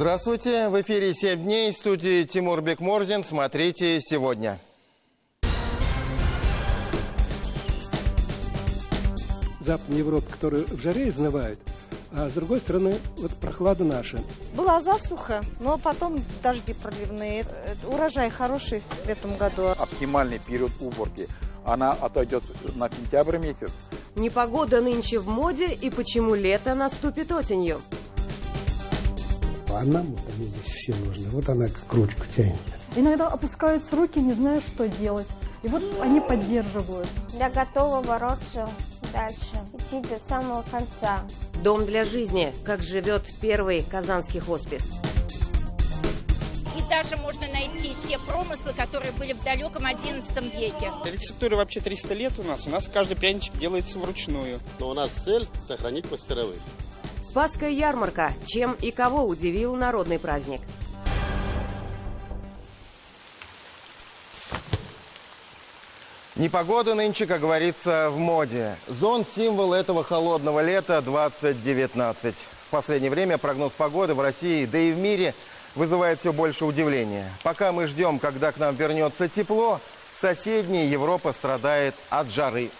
Здравствуйте! В эфире «7 дней», в студии Тимур Бекморзин. Смотрите сегодня. Западная Европа, которая в жаре изнывает, а с другой стороны, вот прохлада наша. Была засуха, но потом дожди проливные. Урожай хороший в этом году. Оптимальный период уборки, она отойдет на сентябрь месяц. Непогода нынче в моде и почему лето наступит осенью. А нам вот они здесь все нужны. Вот она как ручку тянет. Иногда опускаются руки, не знаю, что делать. И вот они поддерживают. Я готова бороться дальше, идти до самого конца. Дом для жизни. Как живет первый казанский хоспис. И даже можно найти те промыслы, которые были в далеком XI веке. Рецептура вообще 300 лет у нас. У нас каждый пряничек делается вручную. Но у нас цель – сохранить мастеровых. Спасская ярмарка. Чем и кого удивил народный праздник? Непогода нынче, как говорится, в моде. Зонт – символ этого холодного лета 2019. В последнее время прогноз погоды в России, да и в мире, вызывает все больше удивления. Пока мы ждем, когда к нам вернется тепло, соседняя Европа страдает от жары.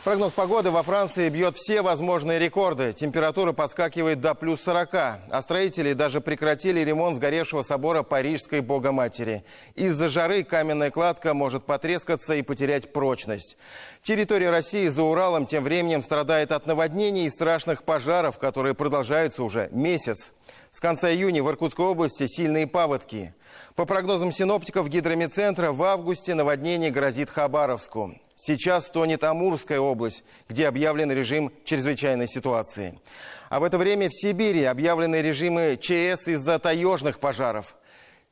Прогноз погоды во Франции бьет все возможные рекорды. Температура подскакивает до плюс 40, а строители даже прекратили ремонт сгоревшего собора Парижской Богоматери. Из-за жары каменная кладка может потрескаться и потерять прочность. Территория России за Уралом тем временем страдает от наводнений и страшных пожаров, которые продолжаются уже месяц. С конца июня в Иркутской области сильные паводки. По прогнозам синоптиков Гидромедцентра, в августе наводнение грозит Хабаровску. Сейчас стонет Амурская область, где объявлен режим чрезвычайной ситуации. А в это время в Сибири объявлены режимы ЧС из-за таежных пожаров.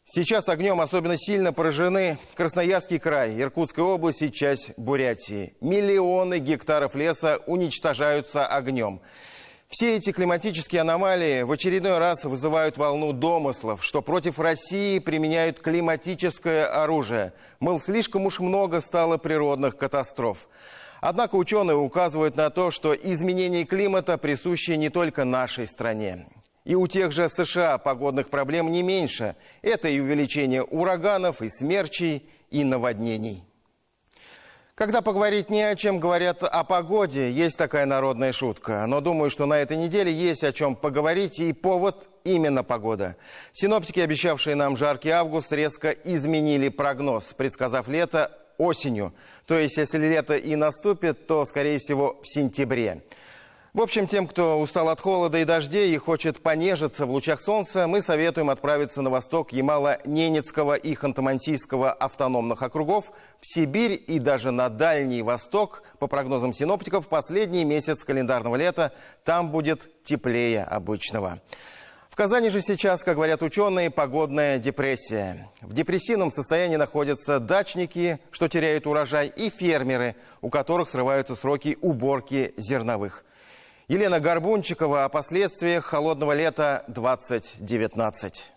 Сейчас огнем особенно сильно поражены Красноярский край, Иркутская область и часть Бурятии. Миллионы гектаров леса уничтожаются огнем. Все эти климатические аномалии в очередной раз вызывают волну домыслов, что против России применяют климатическое оружие. Мол, слишком уж много стало природных катастроф. Однако ученые указывают на то, что изменение климата присущи не только нашей стране. И у тех же США погодных проблем не меньше. Это и увеличение ураганов, и смерчей, и наводнений. Когда поговорить не о чем, говорят о погоде, есть такая народная шутка. Но думаю, что на этой неделе есть о чем поговорить, и повод именно погода. Синоптики, обещавшие нам жаркий август, резко изменили прогноз, предсказав лето осенью. То есть, если лето и наступит, то, скорее всего, в сентябре. В общем, тем, кто устал от холода и дождей и хочет понежиться в лучах солнца, мы советуем отправиться на восток Ямало-Ненецкого и Ханты-Мансийского автономных округов, в Сибирь и даже на Дальний Восток. По прогнозам синоптиков, последний месяц календарного лета там будет теплее обычного. В Казани же сейчас, как говорят ученые, погодная депрессия. В депрессивном состоянии находятся дачники, что теряют урожай, и фермеры, у которых срываются сроки уборки зерновых. Елена Горбунчикова о последствиях холодного лета 2019.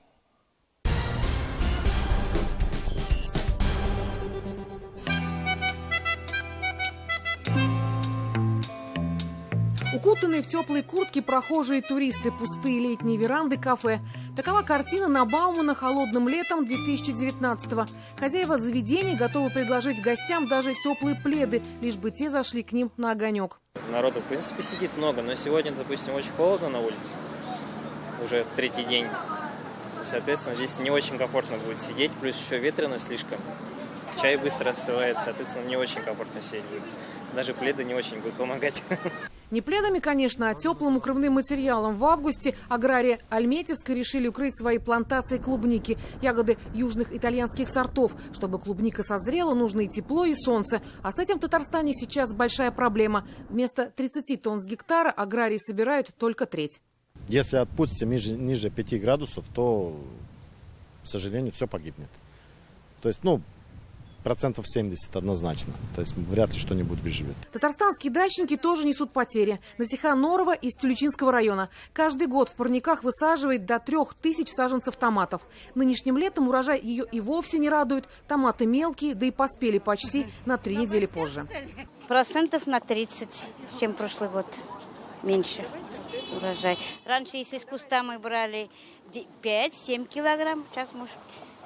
Укутанные в теплые куртки прохожие туристы, пустые летние веранды кафе. Такова картина на Баумана холодным летом 2019-го. Хозяева заведений готовы предложить гостям даже теплые пледы, лишь бы те зашли к ним на огонек. Народу, в принципе, сидит много, но сегодня, допустим, очень холодно на улице. Уже третий день. Соответственно, здесь не очень комфортно будет сидеть, плюс еще ветрено слишком. Чай быстро остывает, соответственно, не очень комфортно сидеть будет. Даже пледы не очень будут помогать. Не пледами, конечно, а теплым укрывным материалом. В августе аграрии Альметьевской решили укрыть свои плантации клубники, ягоды южных итальянских сортов. Чтобы клубника созрела, нужно и тепло, и солнце. А с этим в Татарстане сейчас большая проблема. Вместо 30 тонн с гектара аграрии собирают только треть. Если отпустится ниже 5 градусов, то, к сожалению, все погибнет. То есть, 70% однозначно. То есть вряд ли что-нибудь выживет. Татарстанские дачники тоже несут потери. Насиха Норова из Тюльчинского района. Каждый год в парниках высаживает до 3000 саженцев томатов. Нынешним летом урожай ее и вовсе не радует. Томаты мелкие, да и поспели почти на 3 недели позже. Процентов на 30, чем прошлый год. Меньше. урожай. Раньше, если с куста мы брали 5-7 килограмм, сейчас, может,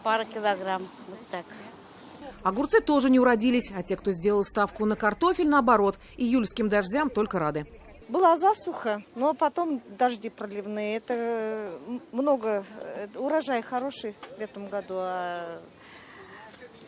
пара килограмм. Вот так. Огурцы тоже не уродились, а те, кто сделал ставку на картофель, наоборот, июльским дождям только рады. Была засуха, но потом дожди проливные. Это много, урожай хороший в этом году. А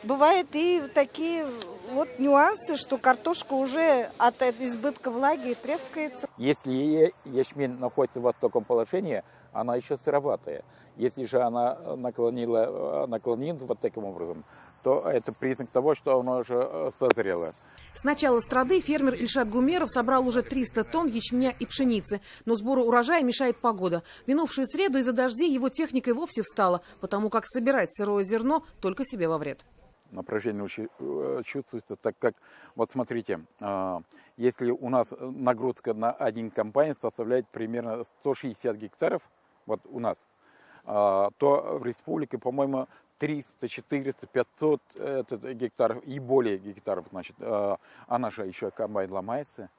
бывают и такие вот нюансы, что картошка уже от избытка влаги трескается. Если ячмень находится в таком положении, она еще сыроватая. Если же она наклонилась вот таким образом, то это признак того, что она уже созрела. С начала страды фермер Ильшат Гумеров собрал уже 300 тонн ячменя и пшеницы. Но сбору урожая мешает погода. В минувшую среду из-за дождей его техника и вовсе встала, потому как собирать сырое зерно только себе во вред. Напряжение чувствуется, так как, вот смотрите, если у нас нагрузка на один комбайн составляет примерно 160 гектаров, вот у нас, то в республике, по-моему, 300, 400, 500 гектаров и более гектаров, значит, она же еще комбайн ломается.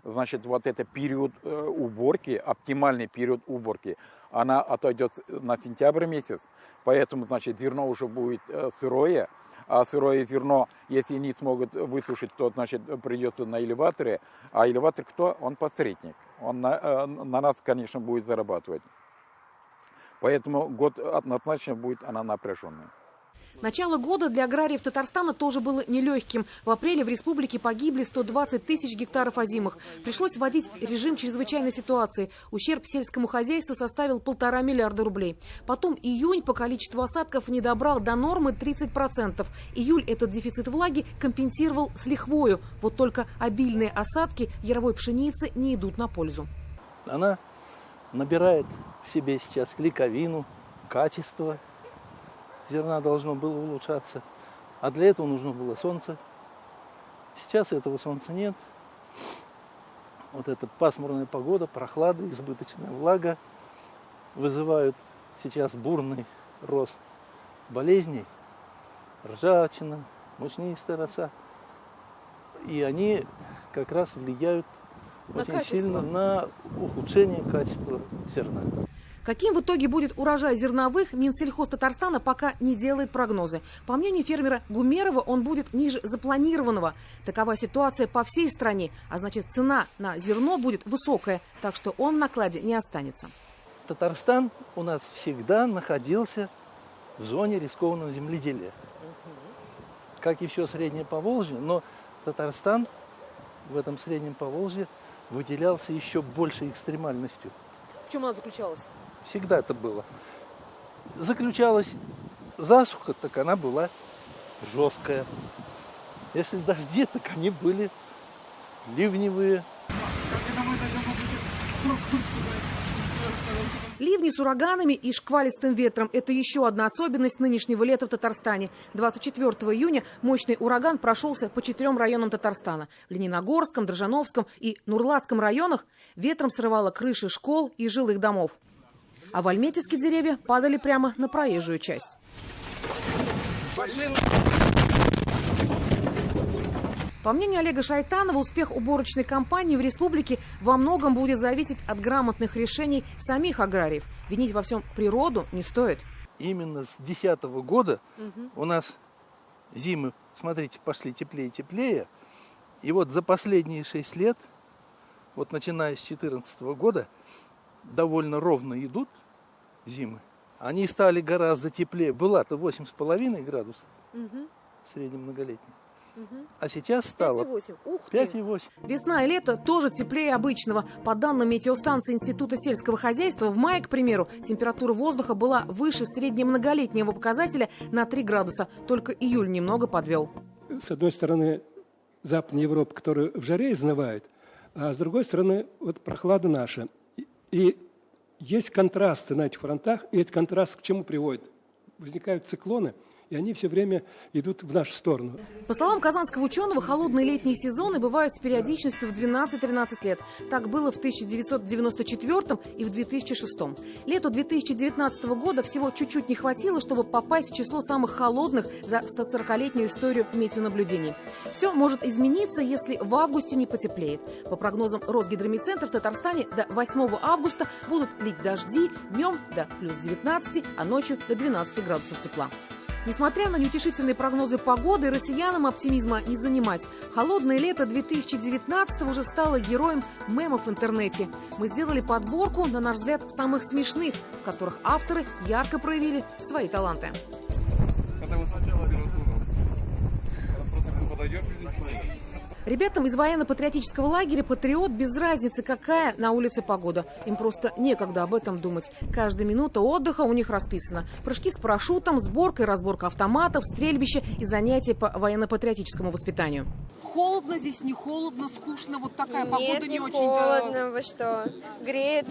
Значит, вот это период уборки, оптимальный период уборки, она отойдет на сентябрь месяц, поэтому, значит, зерно уже будет сырое, а сырое зерно, если не смогут высушить, то, значит, придется на элеваторе, а элеватор кто? Он посредник, он на нас, конечно, будет зарабатывать. Поэтому год однозначно будет она напряженная. Начало года для аграриев Татарстана тоже было нелегким. В апреле в республике погибли 120 тысяч гектаров озимых. Пришлось вводить режим чрезвычайной ситуации. Ущерб сельскому хозяйству составил 1,5 миллиарда рублей. Потом июнь по количеству осадков не добрал до нормы 30%. Июль этот дефицит влаги компенсировал с лихвою. Вот только обильные осадки яровой пшеницы не идут на пользу. Она набирает в себе сейчас клейковину, качество зерна должно было улучшаться, а для этого нужно было солнце. Сейчас этого солнца нет. Вот эта пасмурная погода, прохлада, избыточная влага вызывают сейчас бурный рост болезней, ржавчина, мучнистая роса. И они как раз влияют очень сильно на ухудшение качества зерна. Каким в итоге будет урожай зерновых, Минсельхоз Татарстана пока не делает прогнозы. По мнению фермера Гумерова, он будет ниже запланированного. Такова ситуация по всей стране, а значит, цена на зерно будет высокая, так что он в накладе не останется. Татарстан у нас всегда находился в зоне рискованного земледелия. Как и все Среднее Поволжье, но Татарстан в этом Среднем Поволжье выделялся еще большей экстремальностью. В чем она заключалась? Всегда это было. Заключалась засуха, так она была жесткая. Если дожди, так они были ливневые. Ливни с ураганами и шквалистым ветром – это еще одна особенность нынешнего лета в Татарстане. 24 июня мощный ураган прошелся по 4 районам Татарстана. В Лениногорском, Дрожжановском и Нурлатском районах ветром срывало крыши школ и жилых домов. А в Альметьевске деревья падали прямо на проезжую часть. По мнению Олега Шайтанова, успех уборочной кампании в республике во многом будет зависеть от грамотных решений самих аграриев. Винить во всем природу не стоит. Именно с 2010 года у нас зимы, смотрите, пошли теплее и теплее. И вот за последние 6 лет, вот начиная с 2014 года, довольно ровно идут зимы. Они стали гораздо теплее. Была-то 8,5 градусов среднемноголетний. А сейчас стало 5,8. Весна и лето тоже теплее обычного. По данным метеостанции Института сельского хозяйства, в мае, к примеру, температура воздуха была выше среднемноголетнего показателя на 3 градуса. Только июль немного подвел. С одной стороны, Западная Европа, которая в жаре изнывает, а с другой стороны, вот прохлада наша. И есть контрасты на этих фронтах, и этот контраст к чему приводит? Возникают циклоны, и они все время идут в нашу сторону. По словам казанского ученого, холодные летние сезоны бывают с периодичностью в 12-13 лет. Так было в 1994 и в 2006. Лету 2019 года всего чуть-чуть не хватило, чтобы попасть в число самых холодных за 140-летнюю историю метеонаблюдений. Все может измениться, если в августе не потеплеет. По прогнозам Росгидромедцентра, в Татарстане до 8 августа будут лить дожди, днем до плюс 19, а ночью до 12 градусов тепла. Несмотря на неутешительные прогнозы погоды, россиянам оптимизма не занимать. Холодное лето 2019 уже стало героем мемов в интернете. Мы сделали подборку, на наш взгляд, самых смешных, в которых авторы ярко проявили свои таланты. Ребятам из военно-патриотического лагеря «Патриот» без разницы, какая на улице погода. Им просто некогда об этом думать. Каждая минута отдыха у них расписана. Прыжки с парашютом, сборка и разборка автоматов, стрельбище и занятия по военно-патриотическому воспитанию. Холодно здесь, не холодно, скучно, вот такая погода не очень... холодно, вы что? Греет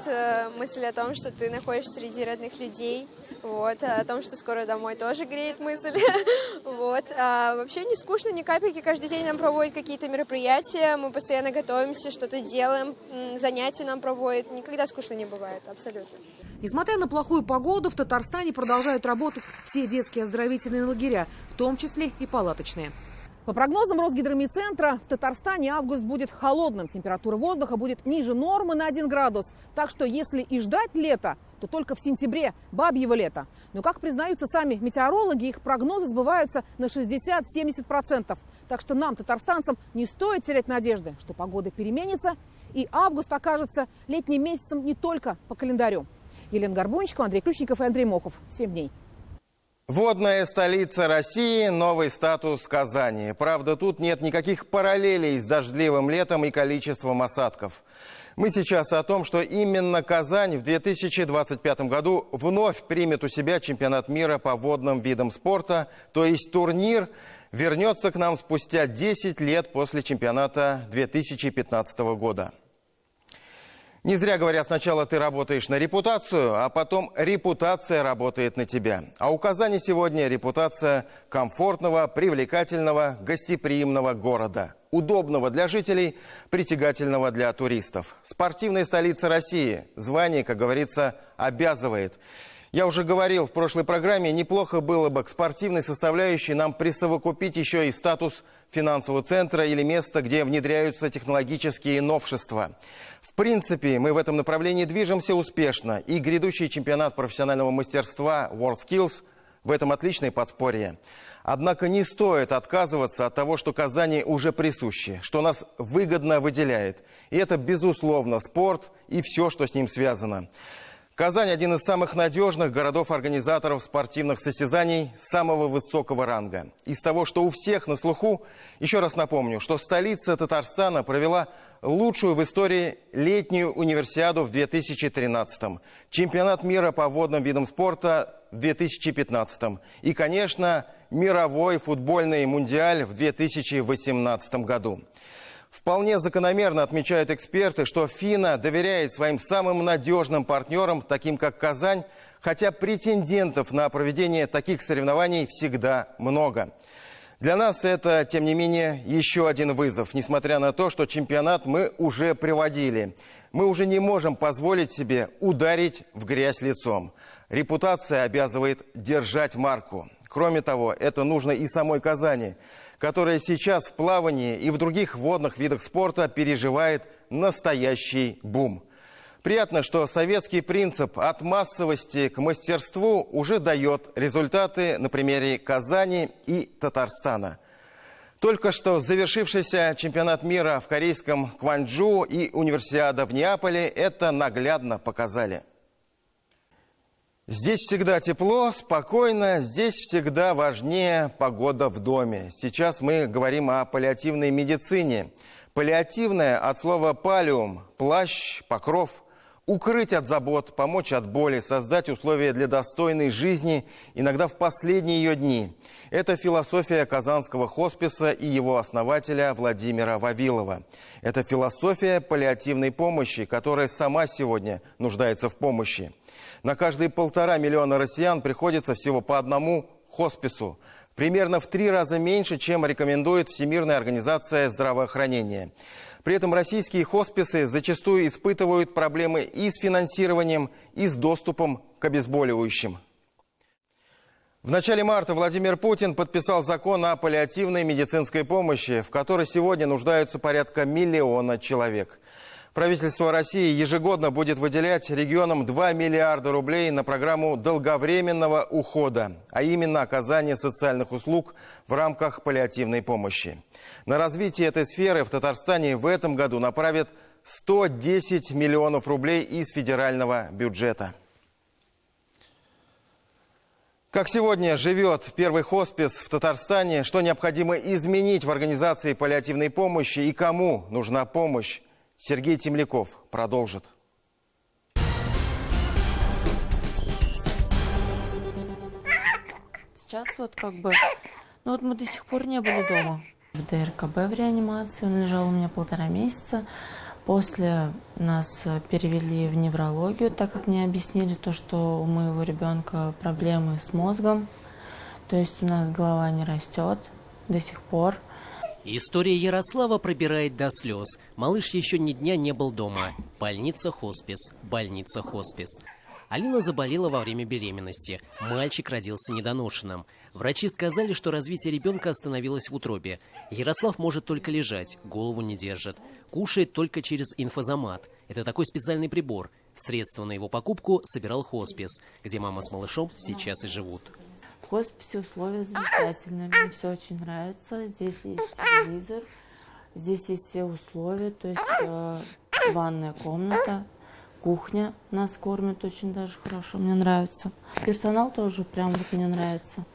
мысль о том, что ты находишься среди родных людей. Вот, о том, что скоро домой, тоже греет мысль. Вот. А вообще не скучно ни капельки. Каждый день нам проводят какие-то мероприятия, мы постоянно готовимся, что-то делаем, занятия нам проводят. Никогда скучно не бывает, абсолютно. Несмотря на плохую погоду, в Татарстане продолжают работать все детские оздоровительные лагеря, в том числе и палаточные. По прогнозам Росгидромедцентра, в Татарстане август будет холодным. Температура воздуха будет ниже нормы на 1 градус. Так что если и ждать лета, то только в сентябре, бабьего лета. Но, как признаются сами метеорологи, их прогнозы сбываются на 60-70%. Так что нам, татарстанцам, не стоит терять надежды, что погода переменится, и август окажется летним месяцем не только по календарю. Елена Горбунчикова, Андрей Ключников и Андрей Мохов. 7 дней. Водная столица России, новый статус Казани. Правда, тут нет никаких параллелей с дождливым летом и количеством осадков. Мы сейчас о том, что именно Казань в 2025 году вновь примет у себя чемпионат мира по водным видам спорта, то есть турнир вернется к нам спустя 10 лет после чемпионата 2015 года. Не зря говорят, сначала ты работаешь на репутацию, а потом репутация работает на тебя. А у Казани сегодня репутация комфортного, привлекательного, гостеприимного города. Удобного для жителей, притягательного для туристов. Спортивная столица России. Звание, как говорится, обязывает. Я уже говорил в прошлой программе, неплохо было бы к спортивной составляющей нам присовокупить еще и статус финансового центра или места, где внедряются технологические новшества. В принципе, мы в этом направлении движемся успешно, и грядущий чемпионат профессионального мастерства WorldSkills в этом отличное подспорье. Однако не стоит отказываться от того, что Казани уже присуще, что нас выгодно выделяет. И это, безусловно, спорт и все, что с ним связано. Казань – один из самых надежных городов-организаторов спортивных состязаний самого высокого ранга. Из того, что у всех на слуху, еще раз напомню, что столица Татарстана провела лучшую в истории летнюю универсиаду в 2013-м, чемпионат мира по водным видам спорта в 2015-м и, конечно, мировой футбольный мундиаль в 2018 году. Вполне закономерно отмечают эксперты, что ФИНА доверяет своим самым надежным партнерам, таким как Казань, хотя претендентов на проведение таких соревнований всегда много. Для нас это, тем не менее, еще один вызов, несмотря на то, что чемпионат мы уже приводили. Мы уже не можем позволить себе ударить в грязь лицом. Репутация обязывает держать марку. Кроме того, это нужно и самой Казани, которая сейчас в плавании и в других водных видах спорта переживает настоящий бум. Приятно, что советский принцип от массовости к мастерству уже дает результаты на примере Казани и Татарстана. Только что завершившийся чемпионат мира в корейском Кванчжоу и универсиада в Неаполе это наглядно показали. Здесь всегда тепло, спокойно, здесь всегда важнее погода в доме. Сейчас мы говорим о паллиативной медицине. Паллиативная от слова «палиум» – плащ, покров. Укрыть от забот, помочь от боли, создать условия для достойной жизни, иногда в последние ее дни. Это философия Казанского хосписа и его основателя Владимира Вавилова. Это философия паллиативной помощи, которая сама сегодня нуждается в помощи. На каждые 1,5 миллиона россиян приходится всего по одному хоспису. Примерно в 3 раза меньше, чем рекомендует Всемирная организация здравоохранения. При этом российские хосписы зачастую испытывают проблемы и с финансированием, и с доступом к обезболивающим. В начале марта Владимир Путин подписал закон о паллиативной медицинской помощи, в которой сегодня нуждаются порядка 1 миллиона человек. Правительство России ежегодно будет выделять регионам 2 миллиарда рублей на программу долговременного ухода, а именно оказание социальных услуг в рамках паллиативной помощи. На развитие этой сферы в Татарстане в этом году направят 110 миллионов рублей из федерального бюджета. Как сегодня живет первый хоспис в Татарстане, что необходимо изменить в организации паллиативной помощи и кому нужна помощь, Сергей Темляков продолжит. Сейчас мы до сих пор не были дома. В ДРКБ в реанимации, он лежал у меня 1,5 месяца. После нас перевели в неврологию, так как мне объяснили то, что у моего ребенка проблемы с мозгом. То есть у нас голова не растет до сих пор. История Ярослава пробирает до слез. Малыш еще ни дня не был дома. Больница-хоспис, больница-хоспис. Алина заболела во время беременности. Мальчик родился недоношенным. Врачи сказали, что развитие ребенка остановилось в утробе. Ярослав может только лежать, голову не держит. Кушает только через инфузомат. Это такой специальный прибор. Средства на его покупку собирал хоспис, где мама с малышом сейчас и живут. В хосписе условия замечательные, мне все очень нравится. Здесь есть телевизор, здесь есть все условия, то есть ванная комната, кухня нас кормят очень даже хорошо, мне нравится. Персонал тоже прям мне нравится.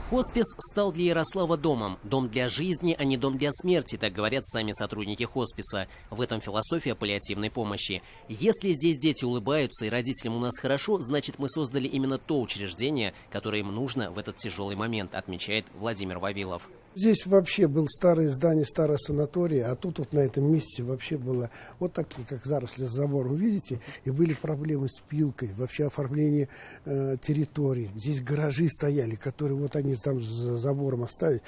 Хоспис стал для Ярослава домом. Дом для жизни, а не дом для смерти, так говорят сами сотрудники хосписа. В этом философия паллиативной помощи. Если здесь дети улыбаются и родителям у нас хорошо, значит мы создали именно то учреждение, которое им нужно в этот тяжелый момент, отмечает Владимир Вавилов. Здесь вообще было старое здание, старая санатория, а тут вот на этом месте вообще было вот такие, как заросли с забором, видите? И были проблемы с пилкой, вообще оформление территории. Здесь гаражи стояли, которые вот они там за забором оставили,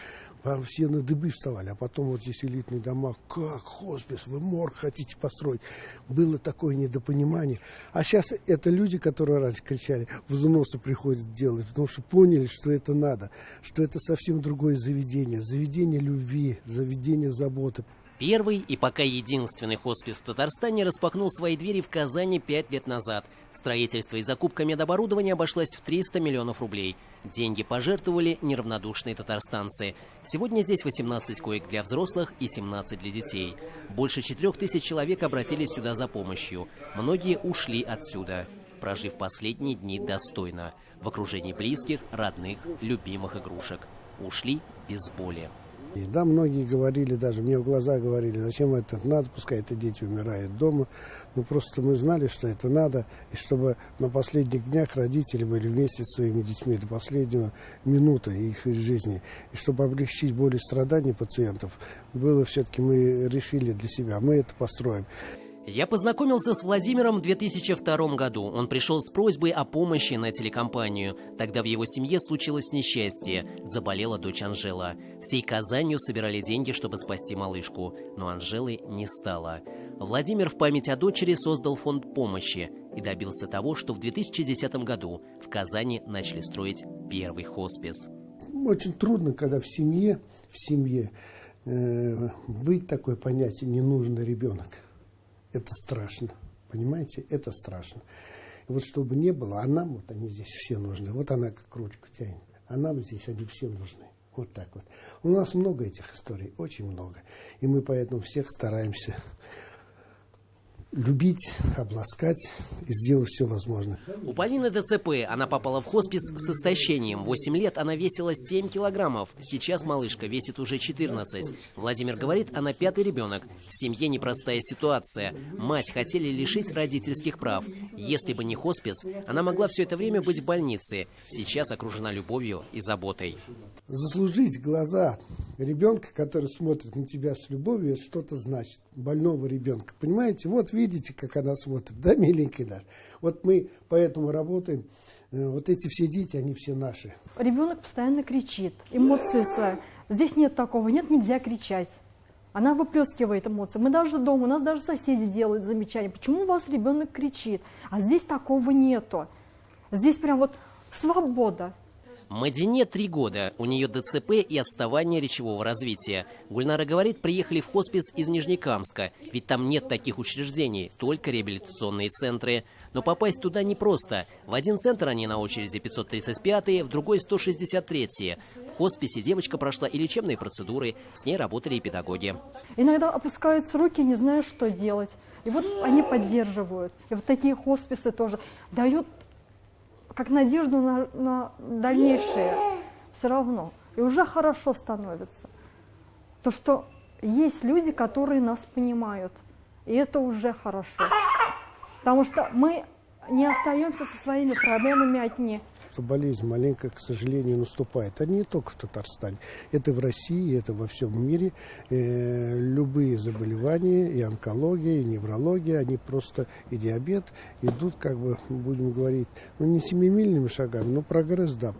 все на дыбы вставали, а потом вот здесь элитные дома. Как хоспис, вы морг хотите построить? Было такое недопонимание. А сейчас это люди, которые раньше кричали, взносы приходят делать, потому что поняли, что это надо, что это совсем другое заведение. Заведение любви, заведение заботы. Первый и пока единственный хоспис в Татарстане распахнул свои двери в Казани 5 лет назад. Строительство и закупка медоборудования обошлось в 300 миллионов рублей. Деньги пожертвовали неравнодушные татарстанцы. Сегодня здесь 18 коек для взрослых и 17 для детей. Больше 4000 человек обратились сюда за помощью. Многие ушли отсюда, прожив последние дни достойно, в окружении близких, родных, любимых игрушек. Ушли без боли. И да, многие говорили, даже мне в глаза говорили, зачем это надо, пускай это дети умирают дома. Но просто мы знали, что это надо, и чтобы на последних днях родители были вместе с своими детьми до последнего минуты их жизни. И чтобы облегчить боль и страдания пациентов, было все-таки мы решили для себя, мы это построим. Я познакомился с Владимиром в 2002 году. Он пришел с просьбой о помощи на телекомпанию. Тогда в его семье случилось несчастье. Заболела дочь Анжела. Всей Казанью собирали деньги, чтобы спасти малышку. Но Анжелы не стало. Владимир в память о дочери создал фонд помощи и добился того, что в 2010 году в Казани начали строить первый хоспис. Очень трудно, когда в семье быть такое понятие «ненужный ребенок». Это страшно, понимаете? Это страшно. И вот чтобы не было, а нам вот они здесь все нужны. Вот она как ручку тянет, а нам здесь они все нужны. Вот так вот. У нас много этих историй, очень много. И мы поэтому всех стараемся любить, обласкать и сделать все возможное. У Полины ДЦП. Она попала в хоспис с истощением. 8 лет она весила 7 килограммов. Сейчас малышка весит уже 14. Владимир говорит, она 5-й ребенок. В семье непростая ситуация. Мать хотели лишить родительских прав. Если бы не хоспис, она могла все это время быть в больнице. Сейчас окружена любовью и заботой. Заслужить глаза ребенка, который смотрит на тебя с любовью, это что-то значит. Больного ребенка. Понимаете? Вот видите, как она смотрит. Да, миленький наш. Вот мы поэтому работаем Вот эти все дети, они все наши. Ребенок постоянно кричит, эмоции свои. Здесь нет такого, нет, нельзя кричать. Она выплескивает эмоции. Мы даже дома, у нас даже соседи делают замечания. Почему у вас ребенок кричит? А здесь такого нету. Здесь прям вот свобода. Мадине 3 года. У нее ДЦП и отставание речевого развития. Гульнара говорит, приехали в хоспис из Нижнекамска. Ведь там нет таких учреждений, только реабилитационные центры. Но попасть туда непросто. В один центр они на очереди 535-е, в другой 163-е. В хосписе девочка прошла и лечебные процедуры, с ней работали и педагоги. Иногда опускаются руки, не зная, что делать. И вот они поддерживают. И вот такие хосписы тоже дают как надежду на дальнейшее все равно. И уже хорошо становится. То, что есть люди, которые нас понимают. И это уже хорошо. Потому что мы не остаемся со своими проблемами одни. Что болезнь маленько, к сожалению, наступает. А не только в Татарстане. Это в России, это во всем мире. Любые заболевания, и онкология, и неврология, они просто, и диабет, идут, как бы, будем говорить, ну не семимильными шагами, но прогресс, да,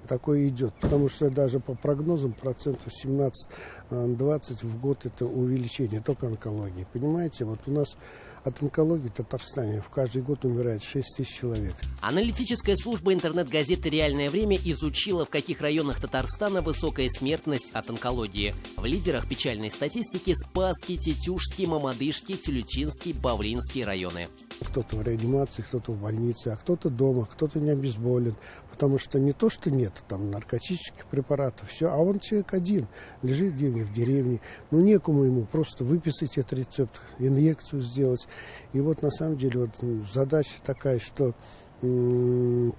такой идет. Потому что даже по прогнозам 17-20% в год это увеличение только онкологии. Понимаете, вот у нас от онкологии в Татарстане в каждый год умирает 6 тысяч человек. Аналитическая служба интернет-газеты «Реальное время» изучила, в каких районах Татарстана высокая смертность от онкологии. В лидерах печальной статистики Спасский, Тетюшский, Мамадышский, Тюлютинский, Бавлинский районы. Кто-то в реанимации, кто-то в больнице, а кто-то дома, кто-то не обезболен. Потому что не то, что нет там наркотических препаратов, все, а он человек один, лежит где-нибудь в деревне. Ну, некому ему просто выписать этот рецепт, инъекцию сделать. И вот на самом деле вот задача такая, что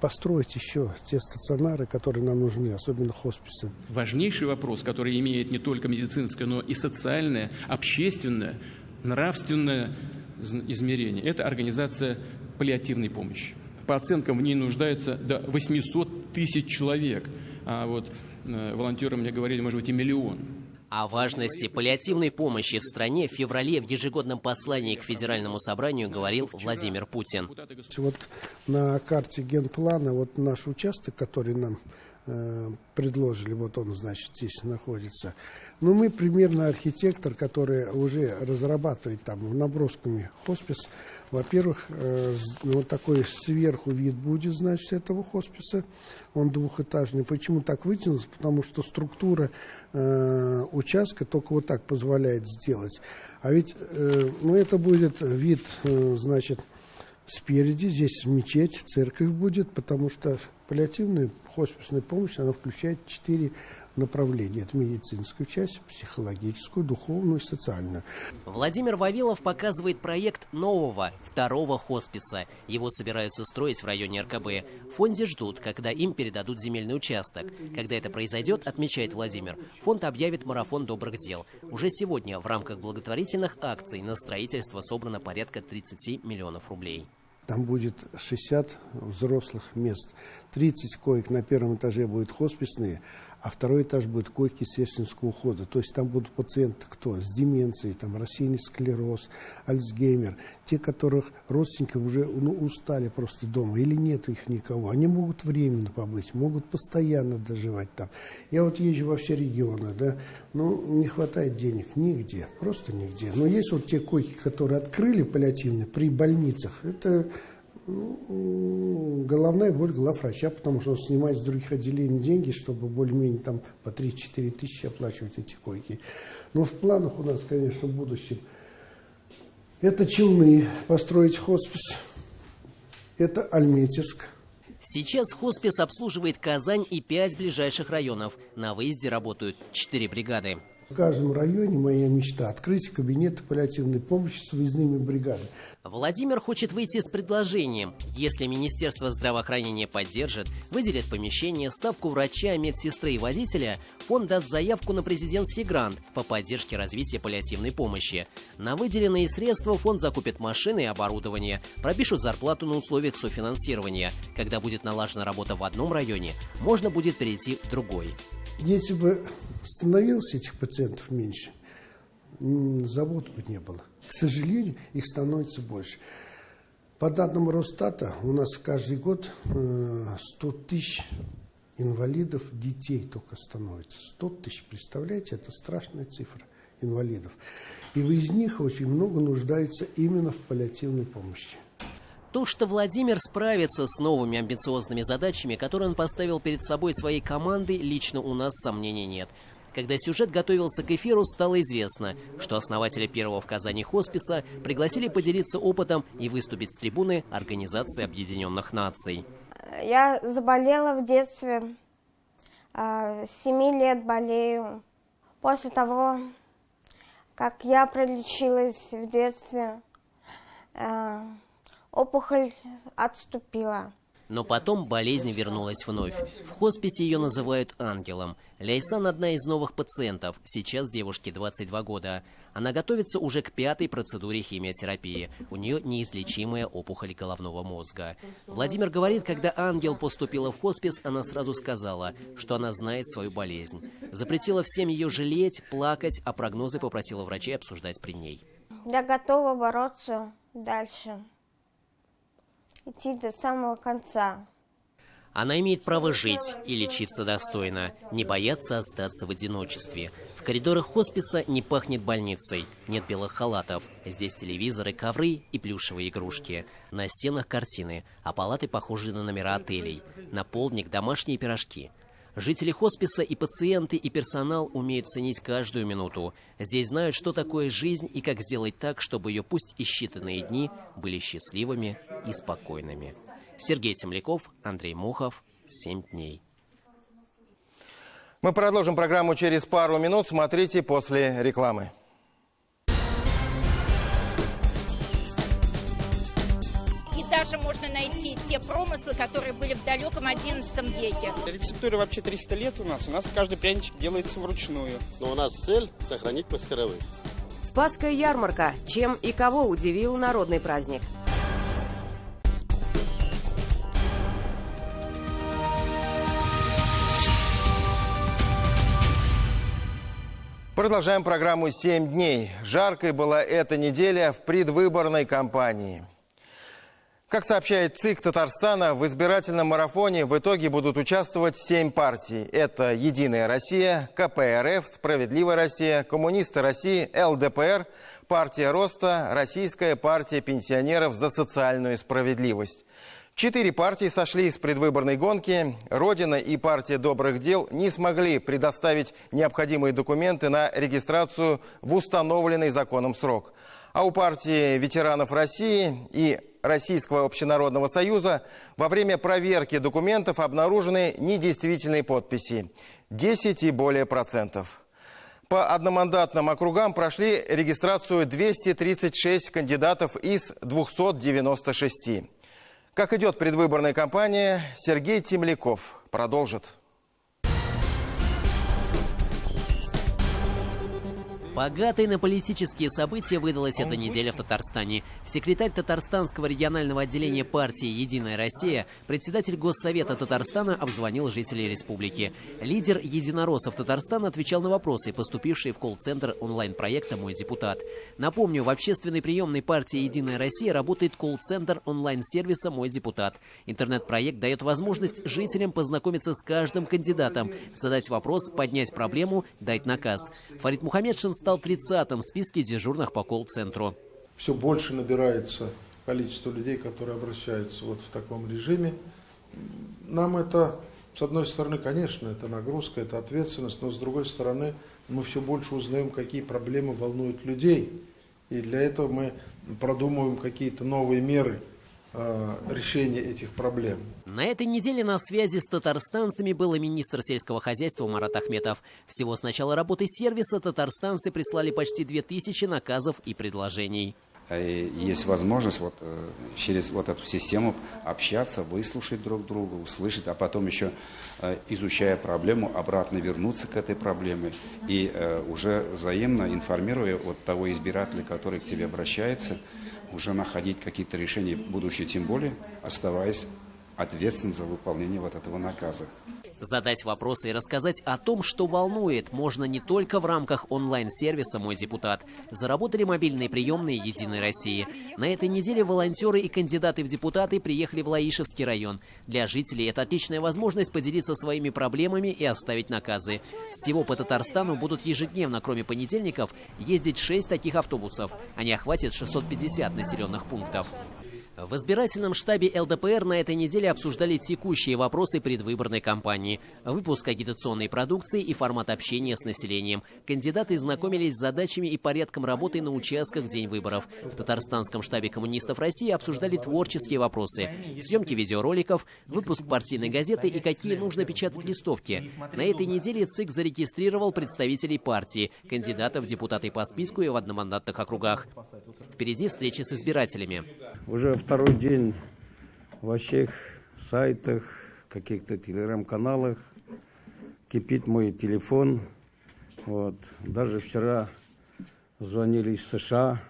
построить еще те стационары, которые нам нужны, особенно хосписы. Важнейший вопрос, который имеет не только медицинское, но и социальное, общественное, нравственное измерение, это организация паллиативной помощи. По оценкам в ней нуждается до 800 тысяч человек, а вот волонтеры мне говорили, может быть, и 1 миллион. О важности паллиативной помощи в стране в феврале в ежегодном послании к Федеральному собранию говорил Владимир Путин. Вот на карте генплана вот наш участок, который нам предложили, вот он, значит, здесь находится. Ну, мы примерно архитектор, который уже разрабатывает там набросками хоспис. Во-первых, вот такой сверху вид будет, значит, этого хосписа. Он двухэтажный. Почему так вытянулся? Потому что структура участка только вот так позволяет сделать. А ведь, ну, это будет вид, значит, спереди. Здесь мечеть, церковь будет, потому что паллиативная хосписная помощь, она включает 4 направления. Это медицинскую часть, психологическую, духовную и социальную. Владимир Вавилов показывает проект нового, 2-го хосписа. Его собираются строить в районе РКБ. В фонде ждут, когда им передадут земельный участок. Когда это произойдет, отмечает Владимир, фонд объявит марафон добрых дел. Уже сегодня в рамках благотворительных акций на строительство собрано порядка 30 миллионов рублей. Там будет 60 взрослых мест. 30 коек на 1-м этаже будут хосписные, а 2-й этаж будет койки сестринского ухода. То есть там будут пациенты кто? С деменцией, там рассеянный склероз, Альцгеймер. Те, которых родственники уже устали просто дома или нет их никого. Они могут временно побыть, могут постоянно доживать там. Я вот езжу во все регионы, да, ну не хватает денег нигде, просто нигде. Но есть вот те койки, которые открыли паллиативные при больницах. Это головная боль главврача, потому что он снимает с других отделений деньги, чтобы более-менее там по 3-4 тысячи оплачивать эти койки. Но в планах у нас, конечно, в будущем это Челны, построить хоспис, это Альметьевск. Сейчас хоспис обслуживает Казань и 5 ближайших районов. На выезде работают 4 бригады. В каждом районе моя мечта – открыть кабинеты паллиативной помощи с выездными бригадами. Владимир хочет выйти с предложением. Если Министерство здравоохранения поддержит, выделит помещение, ставку врача, медсестры и водителя, фонд даст заявку на президентский грант по поддержке развития паллиативной помощи. На выделенные средства фонд закупит машины и оборудование, пропишут зарплату на условиях софинансирования. Когда будет налажена работа в одном районе, можно будет перейти в другой. Если бы становилось этих пациентов меньше, забот бы не было. К сожалению, их становится больше. По данным Росстата, у нас каждый год 100 тысяч инвалидов, детей только становится. 100 тысяч, представляете, это страшная цифра инвалидов. И из них очень много нуждаются именно в паллиативной помощи. То, что Владимир справится с новыми амбициозными задачами, которые он поставил перед собой своей командой, лично у нас сомнений нет. Когда сюжет готовился к эфиру, стало известно, что основателя первого в Казани хосписа пригласили поделиться опытом и выступить с трибуны Организации Объединенных Наций. Я заболела в детстве, с 7 лет болею. После того, как я пролечилась в детстве, опухоль отступила. Но потом болезнь вернулась вновь. В хосписе ее называют ангелом. Ляйсан – одна из новых пациентов. Сейчас девушке 22 года. Она готовится уже к 5-й процедуре химиотерапии. У нее неизлечимая опухоль головного мозга. Владимир говорит, когда ангел поступила в хоспис, она сразу сказала, что она знает свою болезнь. Запретила всем ее жалеть, плакать, а прогнозы попросила врачей обсуждать при ней. Я готова бороться дальше. Идти до самого конца. Она имеет право жить и лечиться достойно, не бояться остаться в одиночестве. В коридорах хосписа не пахнет больницей, нет белых халатов. Здесь телевизоры, ковры и плюшевые игрушки. На стенах картины, а палаты похожи на номера отелей. На полдник домашние пирожки. Жители хосписа и пациенты, и персонал умеют ценить каждую минуту. Здесь знают, что такое жизнь и как сделать так, чтобы ее пусть и считанные дни были счастливыми и спокойными. Сергей Темляков, Андрей Мухов, 7 дней. Мы продолжим программу через пару минут. Смотрите после рекламы. Даже можно найти те промыслы, которые были в далеком XI веке. Рецептура вообще 300 лет у нас. У нас каждый пряничек делается вручную. Но у нас цель – сохранить мастеровых. Спасская ярмарка. Чем и кого удивил народный праздник? Продолжаем программу «7 дней». Жаркой была эта неделя в предвыборной кампании. Как сообщает ЦИК Татарстана, в избирательном марафоне в итоге будут участвовать 7 партий. Это «Единая Россия», КПРФ, «Справедливая Россия», «Коммунисты России», ЛДПР, «Партия Роста», Российская партия пенсионеров за социальную справедливость. 4 партии сошли из предвыборной гонки. «Родина» и «Партия добрых дел» не смогли предоставить необходимые документы на регистрацию в установленный законом срок. А у партии ветеранов России и Российского общенародного союза во время проверки документов обнаружены недействительные подписи – 10 и более процентов. По одномандатным округам прошли регистрацию 236 кандидатов из 296. Как идет предвыборная кампания, Сергей Темляков продолжит. Богатой на политические события выдалась эта неделя в Татарстане. Секретарь Татарстанского регионального отделения партии «Единая Россия», председатель Госсовета Татарстана обзвонил жителей республики. Лидер единороссов Татарстана отвечал на вопросы, поступившие в колл-центр онлайн-проекта «Мой депутат». Напомню, в общественной приемной партии «Единая Россия» работает колл-центр онлайн-сервиса «Мой депутат». Интернет-проект дает возможность жителям познакомиться с каждым кандидатом, задать вопрос, поднять проблему, дать наказ. Фарид Мухаммедшин стал 30-м в списке дежурных по колл-центру. Все больше набирается количество людей, которые обращаются вот в таком режиме. Нам это, с одной стороны, конечно, это нагрузка, это ответственность, но с другой стороны, мы все больше узнаем, какие проблемы волнуют людей. И для этого мы продумываем какие-то новые меры решения этих проблем. На этой неделе на связи с татарстанцами был и министр сельского хозяйства Марат Ахметов. Всего с начала работы сервиса татарстанцы прислали почти 2000 наказов и предложений. Есть возможность через эту систему общаться, выслушать друг друга, услышать, а потом еще, изучая проблему, обратно вернуться к этой проблеме и уже взаимно информируя того избирателя, который к тебе обращается, уже находить какие-то решения будущие, тем более оставаясь ответственным за выполнение вот этого наказа. Задать вопросы и рассказать о том, что волнует, можно не только в рамках онлайн-сервиса «Мой депутат». Заработали мобильные приемные «Единой России». На этой неделе волонтеры и кандидаты в депутаты приехали в Лаишевский район. Для жителей это отличная возможность поделиться своими проблемами и оставить наказы. Всего по Татарстану будут ежедневно, кроме понедельников, ездить 6 таких автобусов. Они охватят 650 населенных пунктов. В избирательном штабе ЛДПР на этой неделе обсуждали текущие вопросы предвыборной кампании, выпуск агитационной продукции и формат общения с населением. Кандидаты знакомились с задачами и порядком работы на участках в день выборов. В Татарстанском штабе коммунистов России обсуждали творческие вопросы, съемки видеороликов, выпуск партийной газеты и какие нужно печатать листовки. На этой неделе ЦИК зарегистрировал представителей партии, кандидатов в депутаты по списку и в одномандатных округах. Впереди встречи с избирателями. Уже второй день во всех сайтах, каких-то телеграм-каналах кипит мой телефон. Вот. Даже вчера звонили из США.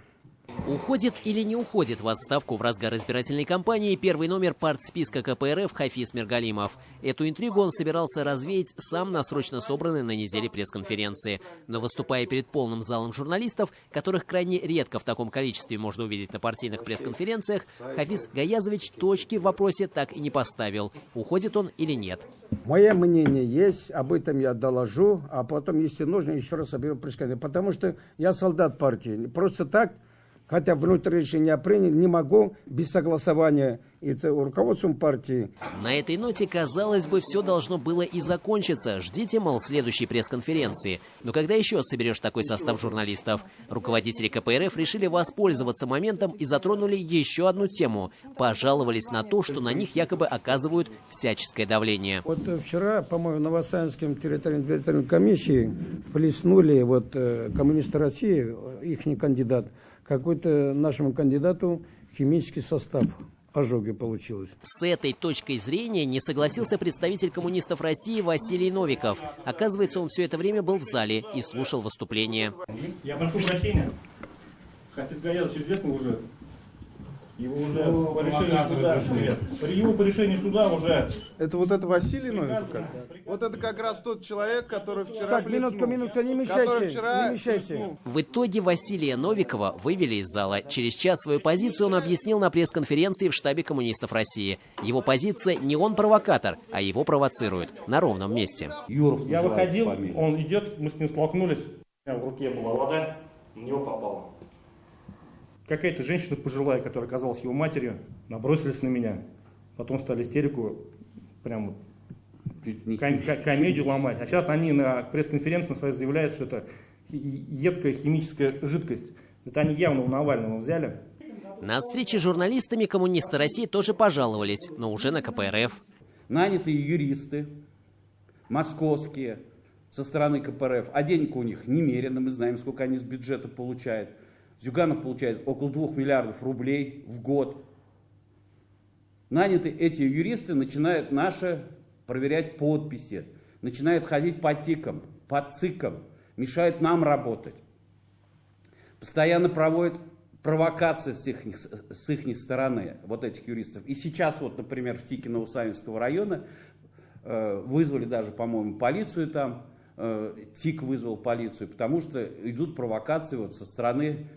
Уходит или не уходит в отставку в разгар избирательной кампании первый номер партсписка КПРФ Хафиз Миргалимов. Эту интригу он собирался развеять сам на срочно собранной на неделе пресс-конференции. Но выступая перед полным залом журналистов, которых крайне редко в таком количестве можно увидеть на партийных пресс-конференциях, Хафиз Гаязович точки в вопросе так и не поставил, уходит он или нет. Мое мнение есть, об этом я доложу, а потом, если нужно, еще раз соберу пресс-конференцию. Потому что я солдат партии. Просто так, хотя внутреннее решение принял, не могу без согласования и руководством партии. На этой ноте, казалось бы, все должно было и закончиться. Ждите, мол, следующей пресс-конференции. Но когда еще соберешь такой состав журналистов? Руководители КПРФ решили воспользоваться моментом и затронули еще одну тему. Пожаловались на то, что на них якобы оказывают всяческое давление. Вот вчера, по-моему, в Новосаянском территориальной комиссии вплеснули коммунисты России, их кандидат, какой-то нашему кандидату химический состав. Ожоги получилось. С этой точкой зрения не согласился представитель коммунистов России Василий Новиков. Оказывается, он все это время был в зале и слушал выступление. Я прошу прощения. Хафиз Гаязович известный лжец. Его уже по решению суда. Его по решению суда уже. Это Василий Новиков? Вот это как раз тот человек, который вчера. Так, минутку, не мешайте. В итоге Василия Новикова вывели из зала. Через час свою позицию он объяснил на пресс-конференции в штабе коммунистов России. Его позиция: не он провокатор, а его провоцируют на ровном месте. Я выходил, он идет, мы с ним столкнулись. У меня в руке была вода, на него попала. Какая-то женщина пожилая, которая оказалась его матерью, набросились на меня. Потом стали истерику, прям комедию ломать. А сейчас они на пресс-конференции своей заявляют, что это едкая химическая жидкость. Это они явно у Навального взяли. На встрече с журналистами коммунисты России тоже пожаловались, но уже на КПРФ. Нанятые юристы, московские, со стороны КПРФ, а денег у них немерено, мы знаем, сколько они с бюджета получают. Зюганов получает около 2 миллиардов рублей в год. Наняты эти юристы начинают проверять подписи, начинают ходить по ТИКам, по ЦИКам, мешают нам работать. Постоянно проводят провокации с их стороны, вот этих юристов. И сейчас, например, в ТИКе Новосавинского района вызвали даже, по-моему, полицию там, ТИК вызвал полицию, потому что идут провокации со стороны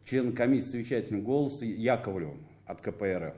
члена комиссии совещательного голоса Яковлева от КПРФ.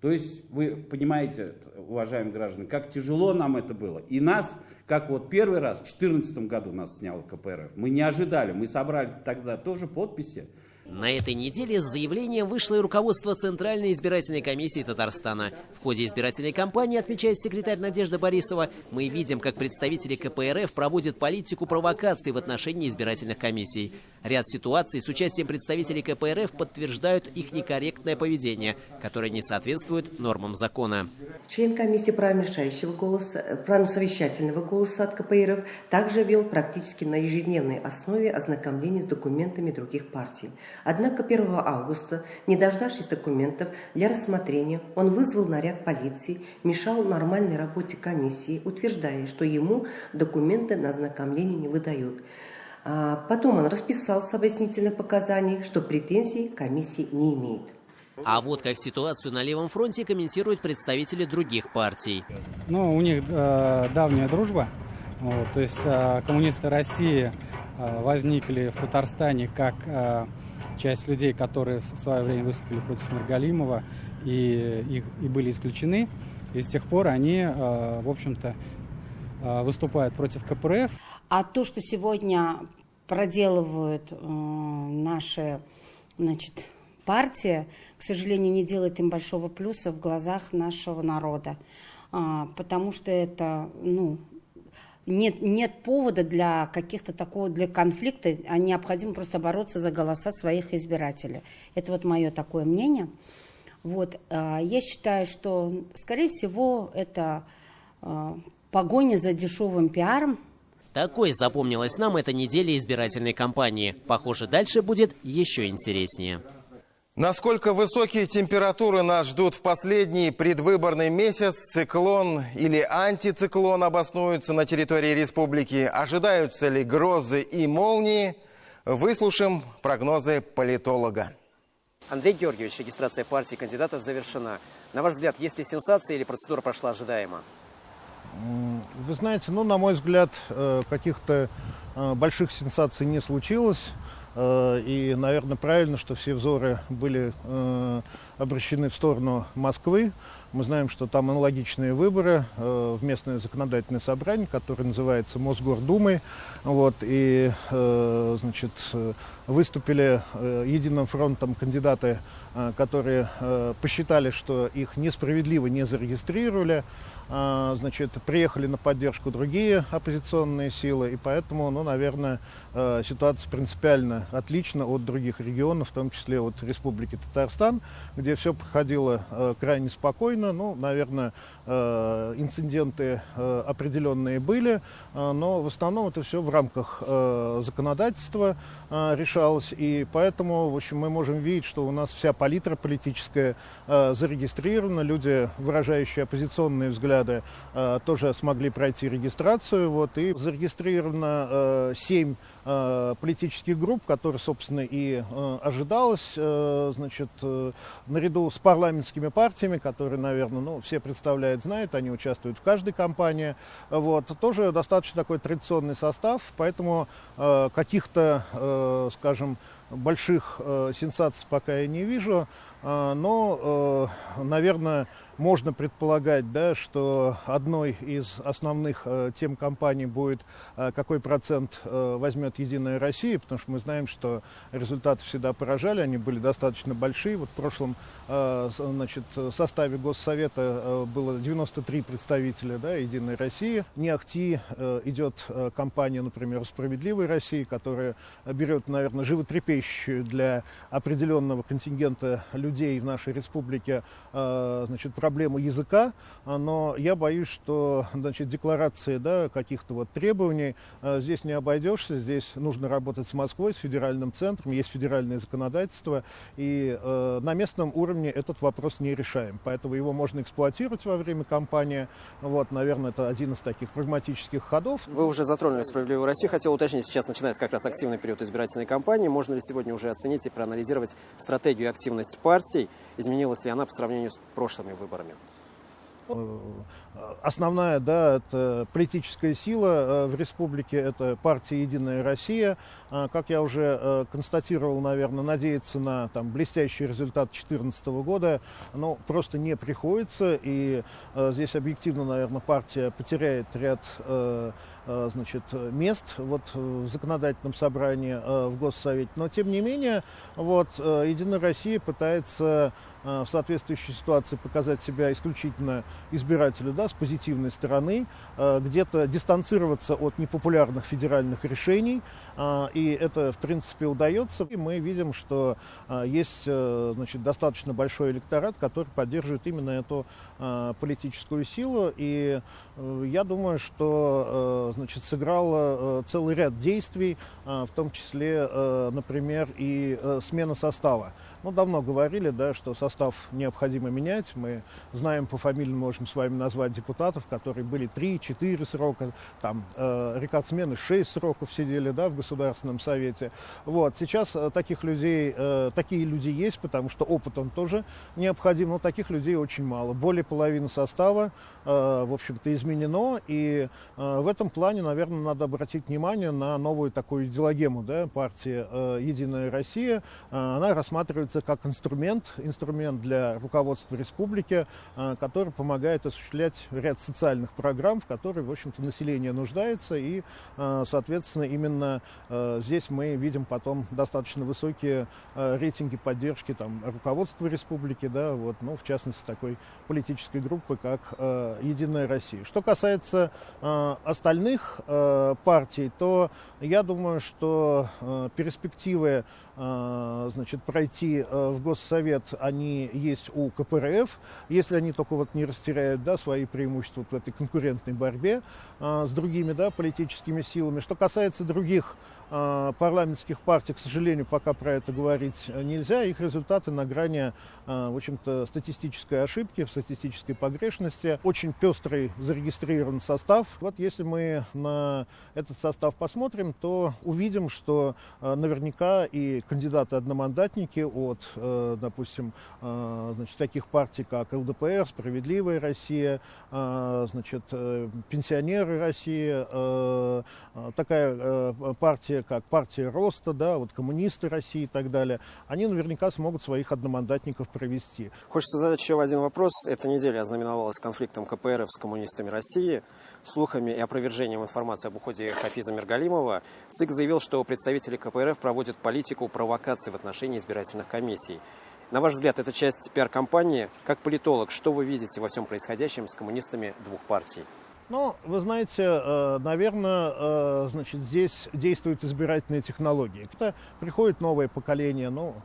То есть вы понимаете, уважаемые граждане, как тяжело нам это было. И нас, как первый раз, в 2014 году нас снял КПРФ, мы не ожидали, мы собрали тогда тоже подписи. На этой неделе с заявлением вышло и руководство Центральной избирательной комиссии Татарстана. В ходе избирательной кампании, отмечает секретарь Надежда Борисова, мы видим, как представители КПРФ проводят политику провокаций в отношении избирательных комиссий. Ряд ситуаций с участием представителей КПРФ подтверждают их некорректное поведение, которое не соответствует нормам закона. Член комиссии правно-совещательного голоса от КПРФ также вел практически на ежедневной основе ознакомление с документами других партий. Однако 1 августа, не дождавшись документов для рассмотрения, он вызвал наряд полиции, мешал нормальной работе комиссии, утверждая, что ему документы на ознакомление не выдают. Потом он расписался в объяснительных показаниях, что претензий комиссии не имеет. А вот как ситуацию на левом фронте комментируют представители других партий. Ну, у них давняя дружба. Вот, то есть коммунисты России возникли в Татарстане как часть людей, которые в свое время выступили против Нургалимова и были исключены. И с тех пор они, в общем-то, выступают против КПРФ. А то, что сегодня проделывают наши, партии, к сожалению, не делает им большого плюса в глазах нашего народа. Потому что это, нет повода для каких-то для конфликта, а необходимо просто бороться за голоса своих избирателей. Это вот мое такое мнение. Вот, я считаю, что, скорее всего, это погоня за дешевым пиаром. Такой запомнилась нам эта неделя избирательной кампании. Похоже, дальше будет еще интереснее. Насколько высокие температуры нас ждут в последний предвыборный месяц, циклон или антициклон обоснуются на территории республики, ожидаются ли грозы и молнии, выслушаем прогнозы политолога. Андрей Георгиевич, регистрация партий кандидатов завершена. На ваш взгляд, есть ли сенсация или процедура прошла ожидаемо? Вы знаете, на мой взгляд, каких-то больших сенсаций не случилось. И, наверное, правильно, что все взоры были обращены в сторону Москвы. Мы знаем, что там аналогичные выборы в местное законодательное собрание, которое называется Мосгордумой. Вот, и, выступили единым фронтом кандидаты, которые посчитали, что их несправедливо не зарегистрировали. Приехали на поддержку другие оппозиционные силы, и поэтому, наверное, ситуация принципиально отлична от других регионов, в том числе от Республики Татарстан, где все проходило крайне спокойно. Наверное, инциденты определенные были, но в основном это все в рамках законодательства решалось, и поэтому, в общем, мы можем видеть, что у нас вся палитра политическая зарегистрирована, люди, выражающие оппозиционные взгляды, тоже смогли пройти регистрацию, и зарегистрировано 7 политических групп, которые, собственно, и ожидалось, наряду с парламентскими партиями, которые, наверное, все представляют, знают, они участвуют в каждой кампании, тоже достаточно такой традиционный состав, поэтому каких-то, скажем, больших сенсаций пока я не вижу, но, наверное, можно предполагать, что одной из основных тем кампании будет, какой процент возьмет «Единая Россия», потому что мы знаем, что результаты всегда поражали, они были достаточно большие. В прошлом составе Госсовета было 93 представителя «Единой России». Не ахти идет кампания, например, «Справедливой России», которая берет, наверное, животрепещущую для определенного контингента людей в нашей республике проблему языка, но я боюсь, что декларации каких-то требований здесь не обойдешься, здесь нужно работать с Москвой, с федеральным центром, есть федеральное законодательство, и на местном уровне этот вопрос не решаем, поэтому его можно эксплуатировать во время кампании. Наверное, это один из таких прагматических ходов. Вы уже затронули «Справедливую Россию». Хотел уточнить, сейчас начинается как раз активный период избирательной кампании. Можно ли сегодня уже оценить и проанализировать стратегию и активность партий? Изменилась ли она по сравнению с прошлыми выборами? Основная, это политическая сила в республике, это партия «Единая Россия». Как я уже констатировал, наверное, надеяться на блестящий результат 2014 года, просто не приходится. И здесь объективно, наверное, партия потеряет ряд мест в законодательном собрании, в Госсовете. Но, тем не менее, «Единая Россия» пытается в соответствующей ситуации показать себя исключительно избирателю, с позитивной стороны, где-то дистанцироваться от непопулярных федеральных решений, и это, в принципе, удается. И мы видим, что есть достаточно большой электорат, который поддерживает именно эту политическую силу, и я думаю, что сыграл целый ряд действий, в том числе, например, и смена состава. давно говорили, да, что состав необходимо менять. Мы знаем, по фамилиям можем с вами назвать депутатов, которые были 3-4 срока, там рекордсмены 6 сроков сидели, да, в Государственном Совете. Вот. Сейчас такие люди есть, потому что опыт он тоже необходим, но таких людей очень мало. Более половины состава, в общем-то, изменено, и в этом плане, наверное, надо обратить внимание на новую такую идеологему, да, партии «Единая Россия». Она рассматривается как инструмент для руководства республики, который помогает осуществлять ряд социальных программ, в которые, в общем-то, население нуждается, и, соответственно, именно здесь мы видим потом достаточно высокие рейтинги поддержки там руководства республики, да, вот, ну, в частности, такой политической группы, как «Единая Россия». Что касается остальных партий, то я думаю, что перспективы, значит, пройти в Госсовет, они есть у КПРФ, если они только вот не растеряют, да, свои преимущества в этой конкурентной борьбе с другими, да, политическими силами. Что касается других парламентских партий, к сожалению, пока про это говорить нельзя. Их результаты на грани, в общем-то, статистической ошибки, статистической погрешности. Очень пестрый зарегистрирован состав. Вот если мы на этот состав посмотрим, то увидим, что наверняка и кандидаты-одномандатники от, допустим, значит, таких партий, как ЛДПР, «Справедливая Россия», значит, «Пенсионеры России», такая партия, как партия Роста, да, вот коммунисты России и так далее, они наверняка смогут своих одномандатников провести. Хочется задать еще один вопрос. Эта неделя ознаменовалась конфликтом КПРФ с коммунистами России. Слухами и опровержением информации об уходе Хафиза Миргалимова, ЦИК заявил, что представители КПРФ проводят политику провокации в отношении избирательных комиссий. На ваш взгляд, это часть пиар-кампании. Как политолог, что вы видите во всем происходящем с коммунистами двух партий? Ну, вы знаете, наверное, значит, здесь действуют избирательные технологии. Когда приходит новое поколение, ну,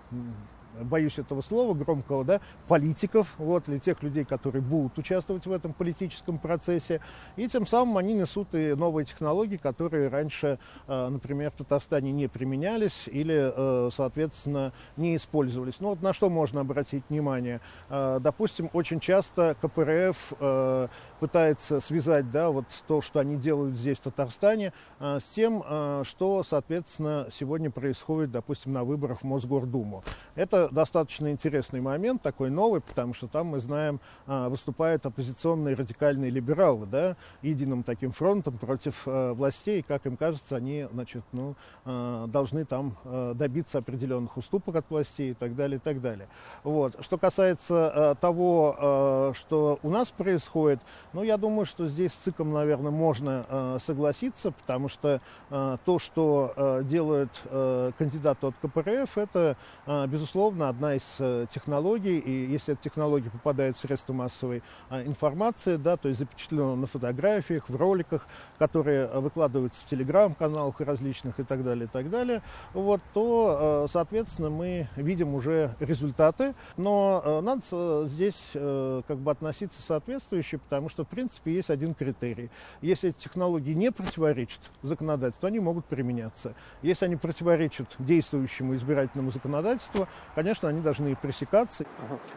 боюсь этого слова громкого, да, политиков, вот, или тех людей, которые будут участвовать в этом политическом процессе, и тем самым они несут и новые технологии, которые раньше, например, в Татарстане не применялись или, соответственно, не использовались. Ну, вот на что можно обратить внимание? Допустим, очень часто КПРФ пытается связать, да, вот то, что они делают здесь, в Татарстане, с тем, что, соответственно, сегодня происходит, допустим, на выборах в Мосгордуму. Это достаточно интересный момент, такой новый, потому что там, мы знаем, выступают оппозиционные радикальные либералы, да, единым таким фронтом против властей. Как им кажется, они, значит, ну, должны там добиться определенных уступок от властей и так далее, и так далее. Вот. Что касается того, что у нас происходит, ну, я думаю, что здесь с ЦИКом, наверное, можно согласиться, потому что то, что делают кандидаты от КПРФ, это, безусловно, одна из технологий, и если эта технология попадает в средства массовой информации, да, то есть запечатлено на фотографиях, в роликах, которые выкладываются в телеграм-каналах различных и так далее, вот, то, соответственно, мы видим уже результаты, но надо здесь как бы относиться соответствующе, потому что, в принципе, есть один критерий. Если эти технологии не противоречат законодательству, они могут применяться. Если они противоречат действующему избирательному законодательству, конечно, они должны пресекаться.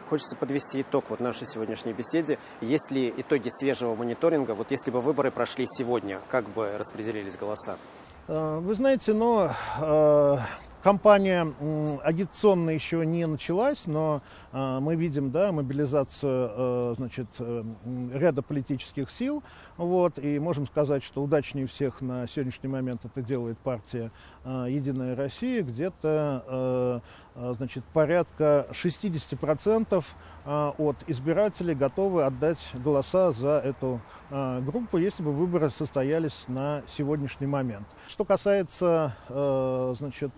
Хочется подвести итог вот нашей сегодняшней беседе. Есть ли итоги свежего мониторинга? Вот если бы выборы прошли сегодня, как бы распределились голоса? Вы знаете, но кампания агитационная еще не началась, но мы видим, да, мобилизацию, значит, ряда политических сил, вот, и можем сказать, что удачнее всех на сегодняшний момент это делает партия «Единая Россия», где-то, значит, порядка 60% от избирателей готовы отдать голоса за эту группу, если бы выборы состоялись на сегодняшний момент. Что касается, значит,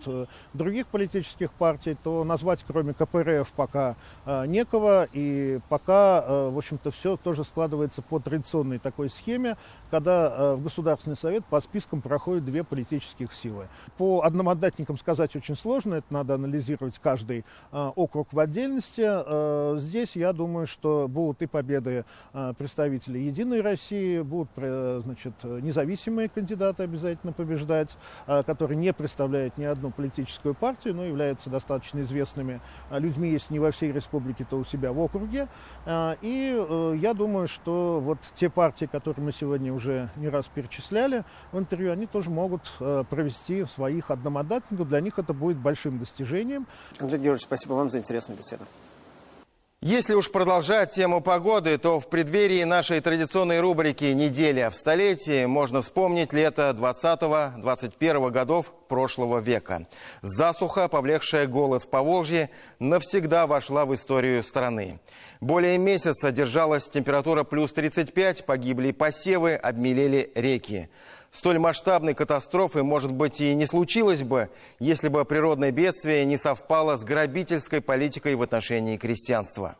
других политических партий, то назвать кроме КПРФ пока некого, и пока, в общем-то, все тоже складывается по традиционной такой схеме, когда в Государственный совет по спискам проходят две политических силы. По одномандатникам сказать очень сложно, это надо анализировать каждый округ в отдельности. Здесь, я думаю, что будут и победы представителей «Единой России», будут, значит, независимые кандидаты обязательно побеждать, которые не представляют ни одну политическую коммунистическую партию, но являются достаточно известными людьми, если не во всей республике, то у себя в округе. И я думаю, что вот те партии, которые мы сегодня уже не раз перечисляли в интервью, они тоже могут провести своих одномандатников. Для них это будет большим достижением. Андрей Георгиевич, спасибо вам за интересную беседу. Если уж продолжать тему погоды, то в преддверии нашей традиционной рубрики «Неделя в столетии» можно вспомнить лето 20-21 годов прошлого века. Засуха, повлекшая голод в Поволжье, навсегда вошла в историю страны. Более месяца держалась температура плюс 35, погибли посевы, обмелели реки. Столь масштабной катастрофы, может быть, и не случилось бы, если бы природное бедствие не совпало с грабительской политикой в отношении крестьянства.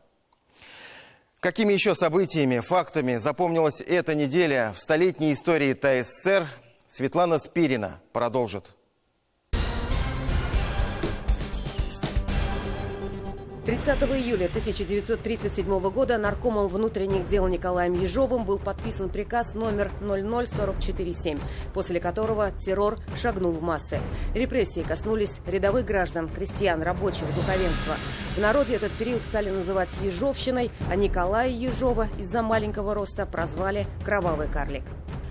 Какими еще событиями, фактами запомнилась эта неделя в столетней истории ТССР, Светлана Спирина продолжит. 30 июля 1937 года наркомом внутренних дел Николаем Ежовым был подписан приказ номер 00447, после которого террор шагнул в массы. Репрессии коснулись рядовых граждан, крестьян, рабочих, духовенства. В народе этот период стали называть Ежовщиной, а Николая Ежова из-за маленького роста прозвали «Кровавый карлик».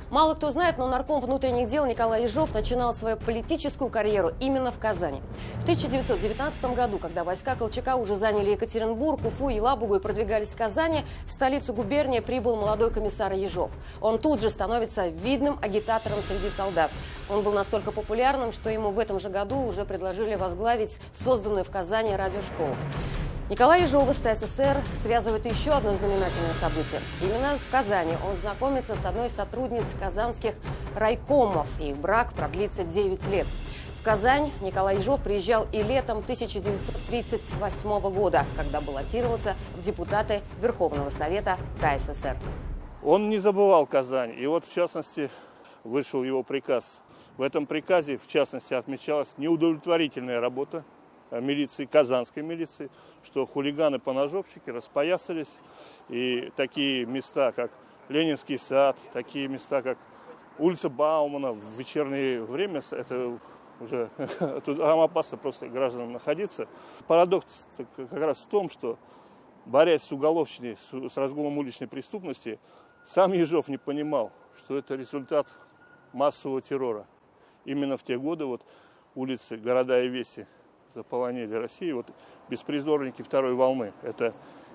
Мало кто знает, но нарком внутренних дел Николай Ежов начинал свою политическую карьеру именно в Казани. В 1919 году, когда войска Колчака уже заняли Екатеринбург, Уфу, Елабугу и продвигались в Казани, в столицу губернии прибыл молодой комиссар Ежов. Он тут же становится видным агитатором среди солдат. Он был настолько популярным, что ему в этом же году уже предложили возглавить созданную в Казани радиошколу. Николай Ежова с ТССР связывает еще одно знаменательное событие. Именно в Казани он знакомится с одной из сотрудниц казанских райкомов. Их брак продлится 9 лет. В Казань Николай Ежов приезжал и летом 1938 года, когда баллотировался в депутаты Верховного Совета КССР. Он не забывал Казань. И вот, в частности, вышел его приказ. В этом приказе, в частности, отмечалась неудовлетворительная работа милиции, казанской милиции, что хулиганы-поножовщики распоясались, и такие места, как Ленинский сад, такие места, как улица Баумана в вечернее время, это уже там опасно просто гражданам находиться. Парадокс как раз в том, что, борясь с уголовщиной, с разгулом уличной преступности, сам Ежов не понимал, что это результат массового террора. Именно в те годы вот улицы, города и веси заполонили Россию. Вот беспризорники второй волны. Это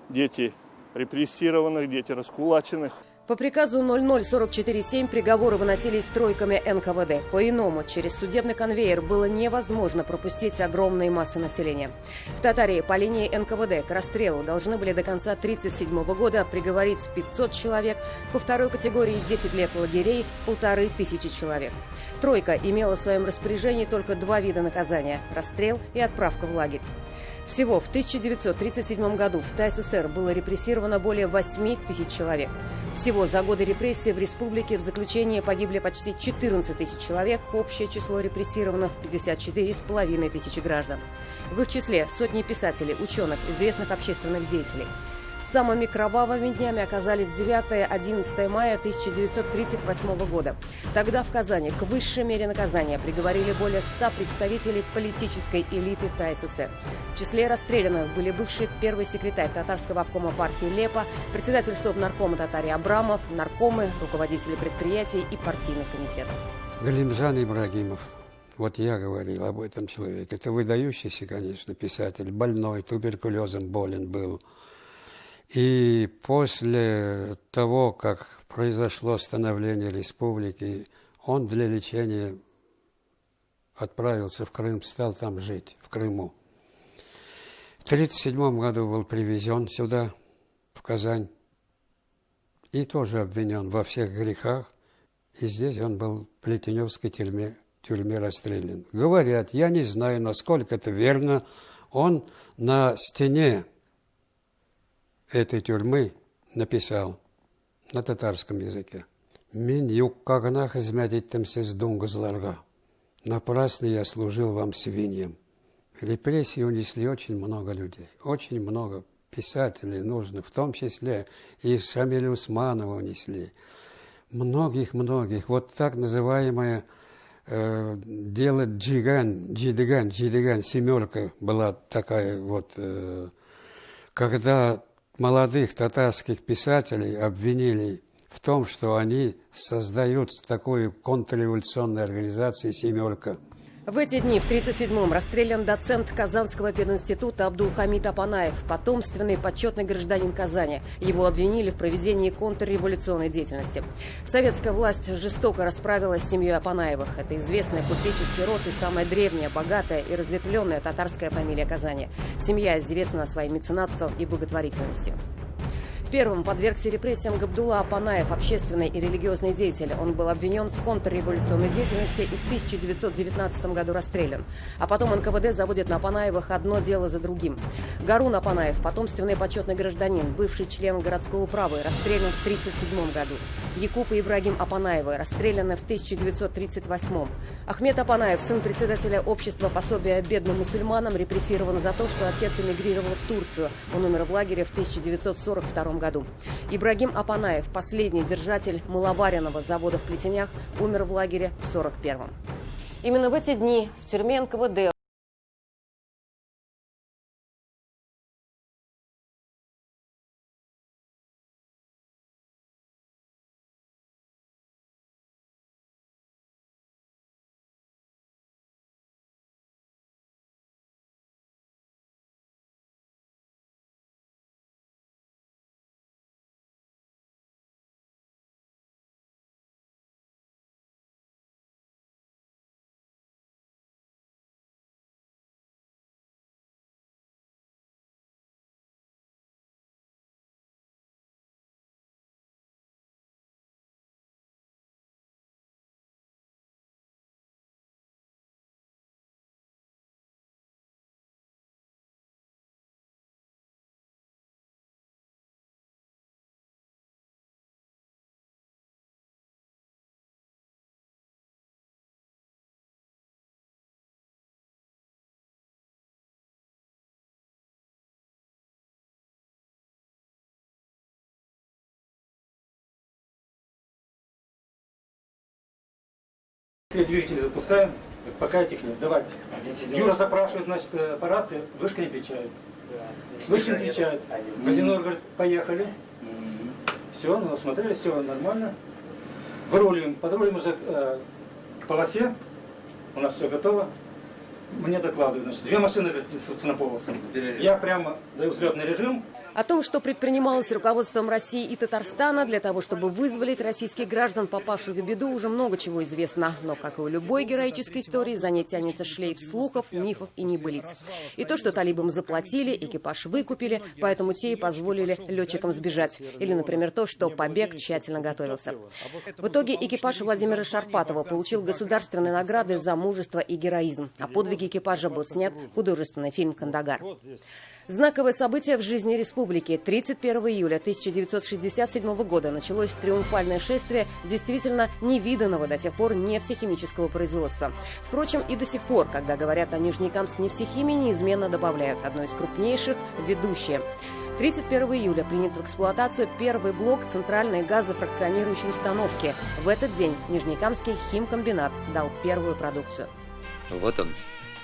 дети репрессированных, дети раскулаченных. По приказу 00447 приговоры выносились тройками НКВД. По-иному, через судебный конвейер было невозможно пропустить огромные массы населения. В Татарии по линии НКВД к расстрелу должны были до конца 1937 года приговорить 500 человек, по второй категории 10 лет лагерей 1500 человек. Тройка имела в своем распоряжении только два вида наказания – расстрел и отправка в лагерь. Всего в 1937 году в ТССР было репрессировано более 8 тысяч человек. Всего за годы репрессий в республике в заключении погибли почти 14 тысяч человек, общее число репрессированных – 54,5 тысячи граждан. В их числе сотни писателей, ученых, известных общественных деятелей. Самыми кровавыми днями оказались 9-11 мая 1938 года. Тогда в Казани к высшей мере наказания приговорили более 100 представителей политической элиты ТССР. В числе расстрелянных были бывший первый секретарь татарского обкома партии Лепа, председатель Совнаркома Татарии Абрамов, наркомы, руководители предприятий и партийных комитетов. Галимжан Ибрагимов. Вот я говорил об этом человеке. Это выдающийся, конечно, писатель. Больной, туберкулезом болен был. И после того, как произошло становление республики, он для лечения отправился в Крым, стал там жить, в Крыму. В 1937 году был привезен сюда, в Казань, и тоже обвинен во всех грехах. И здесь он был в Плетеневской тюрьме расстрелян. Говорят, я не знаю, насколько это верно, он на стене этой тюрьмы написал на татарском языке: «Мин юккагана хизмет иттимсиз дунгузларга». Напрасно я служил вам свиньям. Репрессии унесли очень много людей, очень много писателей нужно, в том числе и Шамиля Усманова унесли. Многих. Вот так называемая делать Джидиган, семерка была такая вот, когда молодых татарских писателей обвинили в том, что они создают такую контрреволюционную организацию «Семерка». В эти дни, в 1937-м, расстрелян доцент Казанского пединститута Абдулхамид Апанаев, потомственный почетный гражданин Казани. Его обвинили в проведении контрреволюционной деятельности. Советская власть жестоко расправилась с семьей Апанаевых. Это известный купеческий род и самая древняя, богатая и разветвленная татарская фамилия Казани. Семья известна своим меценатством и благотворительностью. Первым подвергся репрессиям Габдулла Апанаев, общественный и религиозный деятель. Он был обвинен в контрреволюционной деятельности и в 1919 году расстрелян. А потом НКВД заводит на Апанаевых одно дело за другим. Гарун Апанаев, потомственный почетный гражданин, бывший член городского управы, расстрелян в 1937 году. Якуб и Ибрагим Апанаевы, расстреляны в 1938. Ахмед Апанаев, сын председателя общества пособия бедным мусульманам, репрессирован за то, что отец эмигрировал в Турцию. Он умер в лагере в 1942 году. Ибрагим Апанаев, последний держатель мыловаренного завода в Плетенях, умер в лагере в 1941. Именно в эти дни в тюрьме НКВД Двигатели запускаем, пока этих нет. Давайте. Юра запрашивает, значит, по рации, вышка не отвечает. Вышка не отвечает. Казино говорит, поехали. Все, ну смотрели, все нормально. Вырулим, подрулим уже к полосе. У нас все готово. Мне докладывают, значит, 2 машины несутся на полосу. Я прямо даю взлетный режим. О том, что предпринималось руководством России и Татарстана для того, чтобы вызволить российских граждан, попавших в беду, уже много чего известно. Но, как и у любой героической истории, за ней тянется шлейф слухов, мифов и небылиц. И то, что талибам заплатили, экипаж выкупили, поэтому те и позволили летчикам сбежать. Или, например, то, что побег тщательно готовился. В итоге экипаж Владимира Шарпатова получил государственные награды за мужество и героизм. О подвиге экипажа был снят художественный фильм «Кандагар». Знаковое событие в жизни республики. 31 июля 1967 года началось триумфальное шествие действительно невиданного до тех пор нефтехимического производства. Впрочем, и до сих пор, когда говорят о Нижнекамск нефтехимии, неизменно добавляют одно из крупнейших – ведущее. 31 июля принят в эксплуатацию первый блок центральной газофракционирующей установки. В этот день Нижнекамский химкомбинат дал первую продукцию. Вот он,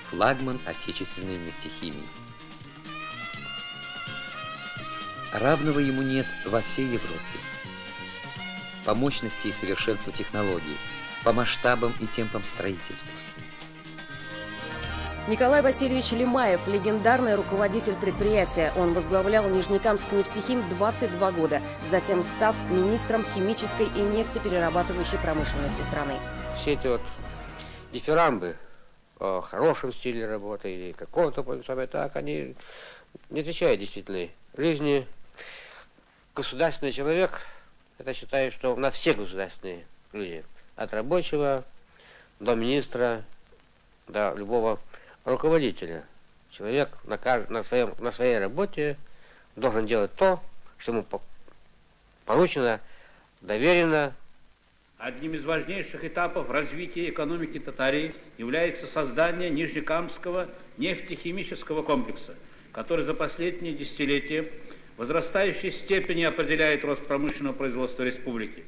флагман отечественной нефтехимии. Равного ему нет во всей Европе. По мощности и совершенству технологий, по масштабам и темпам строительства. Николай Васильевич Лимаев – легендарный руководитель предприятия. Он возглавлял Нижнекамск нефтехим 22 года, затем став министром химической и нефтеперерабатывающей промышленности страны. Все эти вот дифирамбы о хорошем стиле работы или каком-то, так, они не отвечают действительной жизни. Государственный человек, это считаю, что у нас все государственные люди, от рабочего до министра, до любого руководителя. Человек на своей работе должен делать то, что ему поручено, доверено. Одним из важнейших этапов развития экономики Татарии является создание Нижнекамского нефтехимического комплекса, который за последние десятилетия в возрастающей степени определяет рост промышленного производства республики.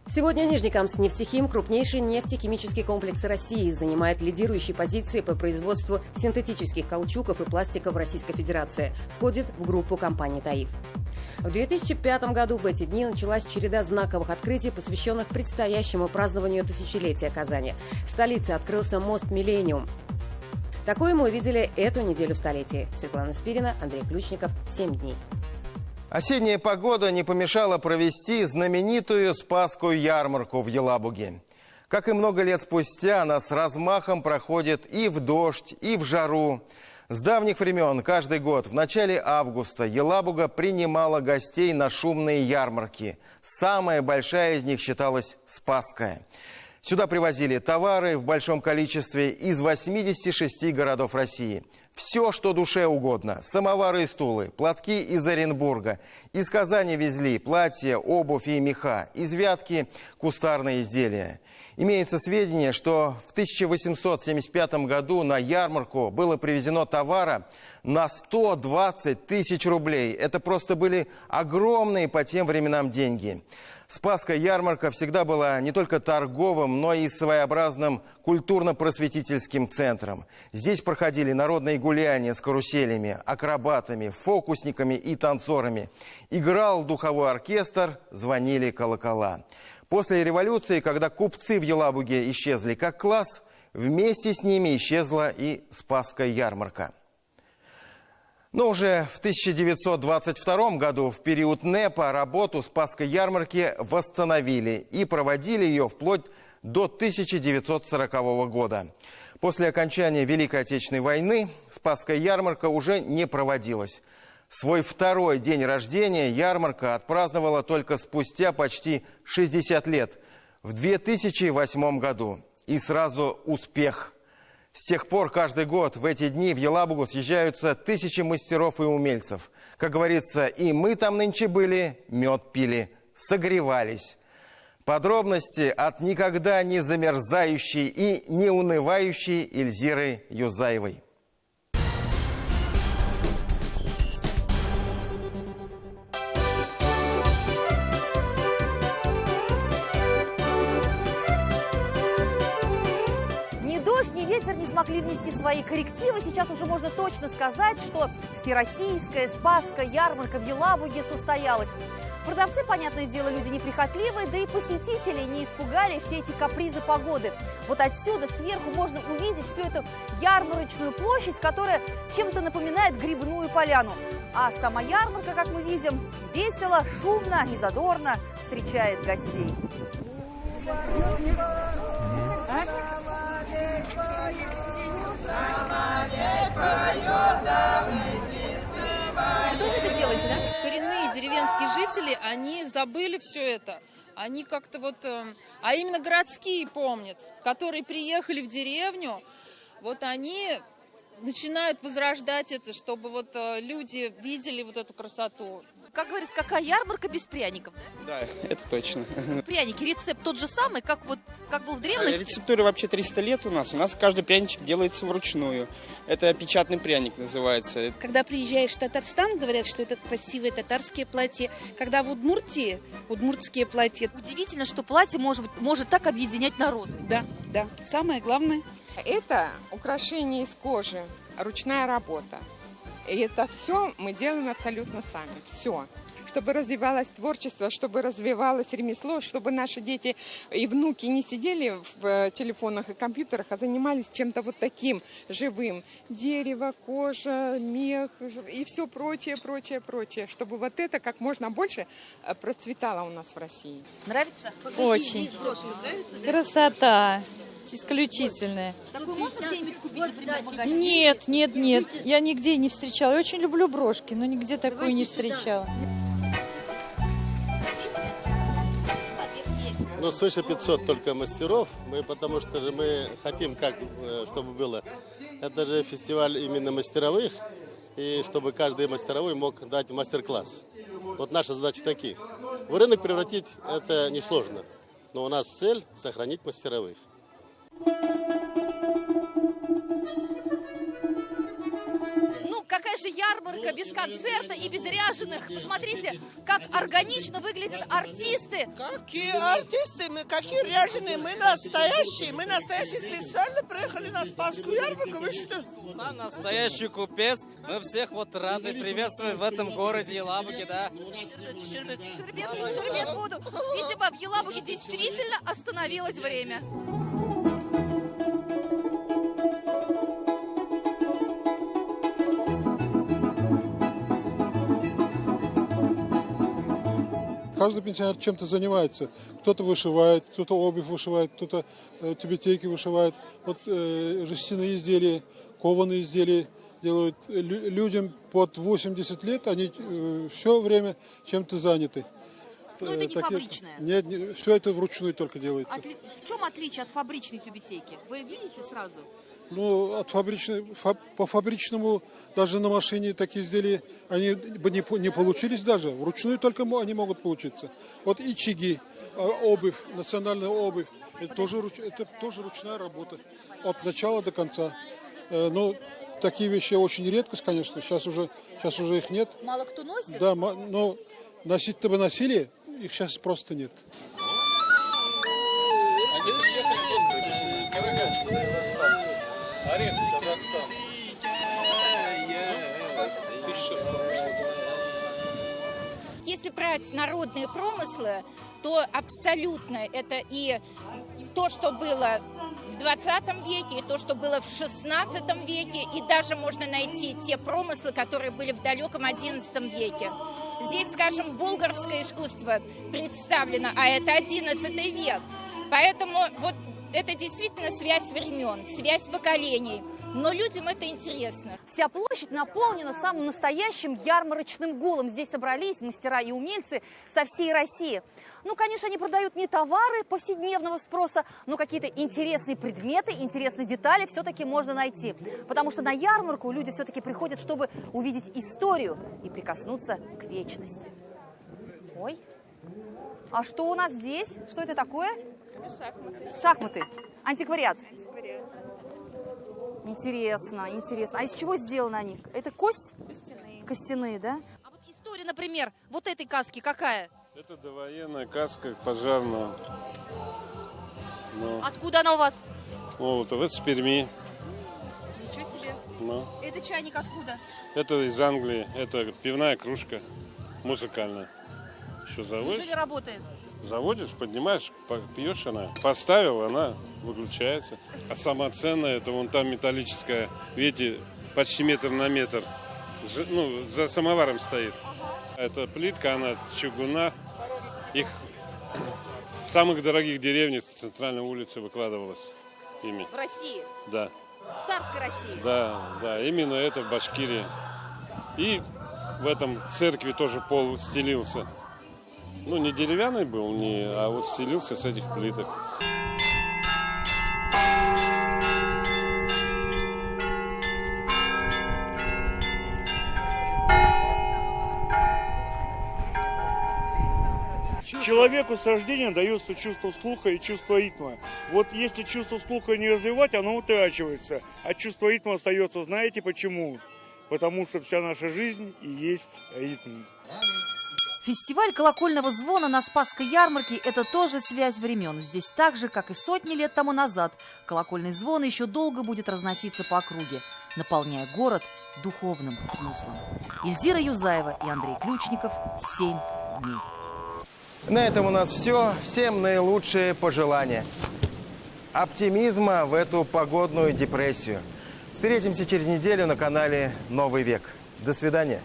Сегодня Нижнекамск-Нефтехим, крупнейший нефтехимический комплекс России, занимает лидирующие позиции по производству синтетических каучуков и пластика в Российской Федерации. Входит в группу компаний «Таиф». В 2005 году в эти дни началась череда знаковых открытий, посвященных предстоящему празднованию тысячелетия Казани. В столице открылся мост «Миллениум». Такое мы увидели эту неделю в столетии. Светлана Спирина, Андрей Ключников. 7 дней. Осенняя погода не помешала провести знаменитую Спасскую ярмарку в Елабуге. Как и много лет спустя, она с размахом проходит и в дождь, и в жару. С давних времен каждый год в начале августа Елабуга принимала гостей на шумные ярмарки. Самая большая из них считалась Спасская. Сюда привозили товары в большом количестве из 86 городов России. Все, что душе угодно. Самовары и стулы, платки из Оренбурга. Из Казани везли платья, обувь и меха. Из Вятки кустарные изделия. Имеется сведения, что в 1875 году на ярмарку было привезено товара на 120 тысяч рублей. Это просто были огромные по тем временам деньги. Спасская ярмарка всегда была не только торговым, но и своеобразным культурно-просветительским центром. Здесь проходили народные гуляния с каруселями, акробатами, фокусниками и танцорами. Играл духовой оркестр, звонили колокола. После революции, когда купцы в Елабуге исчезли как класс, вместе с ними исчезла и Спасская ярмарка. Но уже в 1922 году, в период НЭПа, работу Спасской ярмарки восстановили и проводили ее вплоть до 1940 года. После окончания Великой Отечественной войны Спасская ярмарка уже не проводилась. Свой второй день рождения ярмарка отпраздновала только спустя почти 60 лет, в 2008 году. И сразу успех. С тех пор каждый год в эти дни в Елабугу съезжаются тысячи мастеров и умельцев. Как говорится, и мы там нынче были, мед пили, согревались. Подробности от никогда не замерзающей и не унывающей Эльзиры Юзаевой. Ни ветер не смогли внести свои коррективы. Сейчас уже можно точно сказать, что всероссийская Спасская ярмарка в Елабуге состоялась. Продавцы, понятное дело, люди неприхотливые, да и посетители не испугали все эти капризы погоды. Вот отсюда сверху можно увидеть всю эту ярмарочную площадь, которая чем-то напоминает грибную поляну. А сама ярмарка, как мы видим, весело, шумно и задорно встречает гостей. Вы тоже это делаете, да? Коренные деревенские жители, они забыли все это. Они как-то вот... А именно городские помнят, которые приехали в деревню, вот они начинают возрождать это, чтобы вот люди видели вот эту красоту. Как говорится, какая ярмарка без пряников, да? Да, это точно. Пряники, рецепт тот же самый, как был в древности? Рецептура вообще 300 лет у нас. У нас каждый пряничек делается вручную. Это печатный пряник называется. Когда приезжаешь в Татарстан, говорят, что это красивые татарские платья. Когда в Удмуртии, удмуртские платья. Удивительно, что платье может так объединять народ. Да, да. Самое главное. Это украшение из кожи, ручная работа. И это все мы делаем абсолютно сами. Все. Чтобы развивалось творчество, чтобы развивалось ремесло, чтобы наши дети и внуки не сидели в телефонах и компьютерах, а занимались чем-то вот таким живым. Дерево, кожа, мех и все прочее, прочее, прочее. Чтобы вот это как можно больше процветало у нас в России. Нравится? Очень. Нравится, да? Красота. Исключительная. Такую можно где-нибудь купить, например, в магазине? Нет, нет, нет. Я нигде не встречала. Я очень люблю брошки, но нигде такую не встречала. Ну, свыше 500 только мастеров, потому что же мы хотим, чтобы было. Это же фестиваль именно мастеровых, и чтобы каждый мастеровой мог дать мастер-класс. Вот наша задача таких. В рынок превратить это несложно, но у нас цель сохранить мастеровых. Ну, какая Какая же ярмарка без концерта и без ряженых? Посмотрите, как органично выглядят артисты. Какие артисты? Мы какие ряженые? Мы настоящие. Мы настоящие, специально приехали на Спасскую ярмарку. Вы что? Да, настоящий купец. Мы всех вот рады приветствовать в этом городе Елабуге, да. Шербет буду. Видимо, в Елабуге действительно остановилось время. Каждый пенсионер чем-то занимается. Кто-то вышивает, кто-то обувь вышивает, кто-то тюбетейки вышивает. Вот жестяные изделия, кованые изделия делают. Людям под 80 лет, они все время чем-то заняты. Но это не фабричное? Нет, все это вручную только делается. В чем отличие от фабричной тюбетейки? Вы видите сразу? Ну, по фабричному, даже на машине такие изделия, они бы не получились даже. Вручную только они могут получиться. Вот и чиги, обувь, национальная обувь, это тоже ручная работа. От начала до конца. Ну, такие вещи очень редкость, конечно. Сейчас уже их нет. Мало кто носит? Да, но носить-то бы носили, их сейчас просто нет. Если брать народные промыслы, то абсолютно это и то, что было в 20 веке, и то, что было в 16 веке, и даже можно найти те промыслы, которые были в далеком 11 веке. Здесь, скажем, булгарское искусство представлено, а это 11 век. Поэтому вот это действительно связь времен, связь поколений. Но людям это интересно. Вся площадь наполнена самым настоящим ярмарочным гулом. Здесь собрались мастера и умельцы со всей России. Ну, конечно, они продают не товары повседневного спроса, но какие-то интересные предметы, интересные детали все-таки можно найти. Потому что на ярмарку люди все-таки приходят, чтобы увидеть историю и прикоснуться к вечности. Ой, а что у нас здесь? Что это такое? Шахматы. Шахматы. Антиквариат. Антиквариат. Интересно, интересно. А из чего сделаны они? Это кость? Костяные. Костяные, да? А вот история, например, вот этой каски какая? Это довоенная каска пожарная. Ну, Откуда она у вас? вот это с Перми. Ничего себе. Ну, Это чайник откуда? это из Англии. Это пивная кружка музыкальная. Что заводишь? Неужели работает? Заводишь, поднимаешь, пьешь она. Поставил, она выключается. А самое ценное, это вон там металлическая, видите, почти метр на метр. Ну, за самоваром стоит. Эта плитка, она чугуна. Их в самых дорогих деревнях с центральной улицы выкладывалась ими. В России? Да. В царской России? Да, именно это в Башкирии. И в этом церкви тоже пол стелился. Ну, не деревянный был, а вот стелился с этих плиток. Человеку с рождения дается чувство слуха и чувство ритма. Вот если чувство слуха не развивать, оно утрачивается. А чувство ритма остается. Знаете почему? Потому что вся наша жизнь и есть ритм. Фестиваль колокольного звона на Спасской ярмарке – это тоже связь времен. Здесь так же, как и сотни лет тому назад, колокольный звон еще долго будет разноситься по округе, наполняя город духовным смыслом. Ильзира Юзаева и Андрей Ключников. 7 дней. На этом у нас все. Всем наилучшие пожелания. Оптимизма в эту погодную депрессию. Встретимся через неделю на канале «Новый век». До свидания.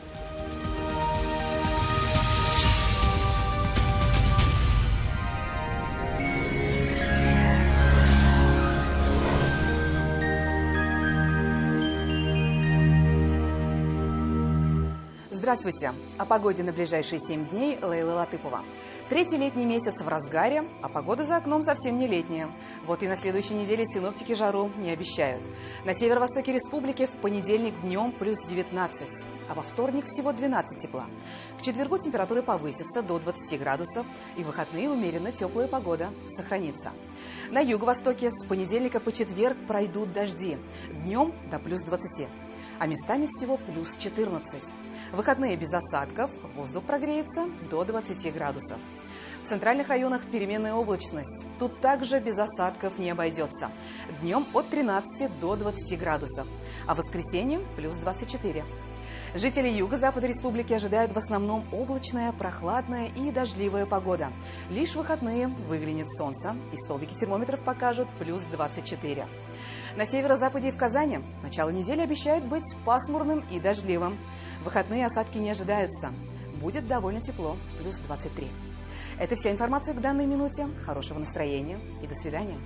Здравствуйте! О погоде на ближайшие 7 дней Лейла Латыпова. Третий летний месяц в разгаре, а погода за окном совсем не летняя. Вот и на следующей неделе синоптики жару не обещают. На северо-востоке республики в понедельник днем плюс 19, а во вторник всего 12 тепла. К четвергу температуры повысятся до 20 градусов, и в выходные умеренно теплая погода сохранится. На юго-востоке с понедельника по четверг пройдут дожди, днем до плюс 20. а местами всего плюс 14. В выходные без осадков, воздух прогреется до 20 градусов. В центральных районах переменная облачность. Тут также без осадков не обойдется. Днем от 13 до 20 градусов, а в воскресенье плюс 24. Жители юго-запада республики ожидают в основном облачная, прохладная и дождливая погода. Лишь в выходные выглянет солнце, и столбики термометров покажут плюс 24. На северо-западе и в Казани начало недели обещают быть пасмурным и дождливым. В выходные осадки не ожидаются. Будет довольно тепло, плюс 23. Это вся информация к данной минуте. Хорошего настроения и до свидания.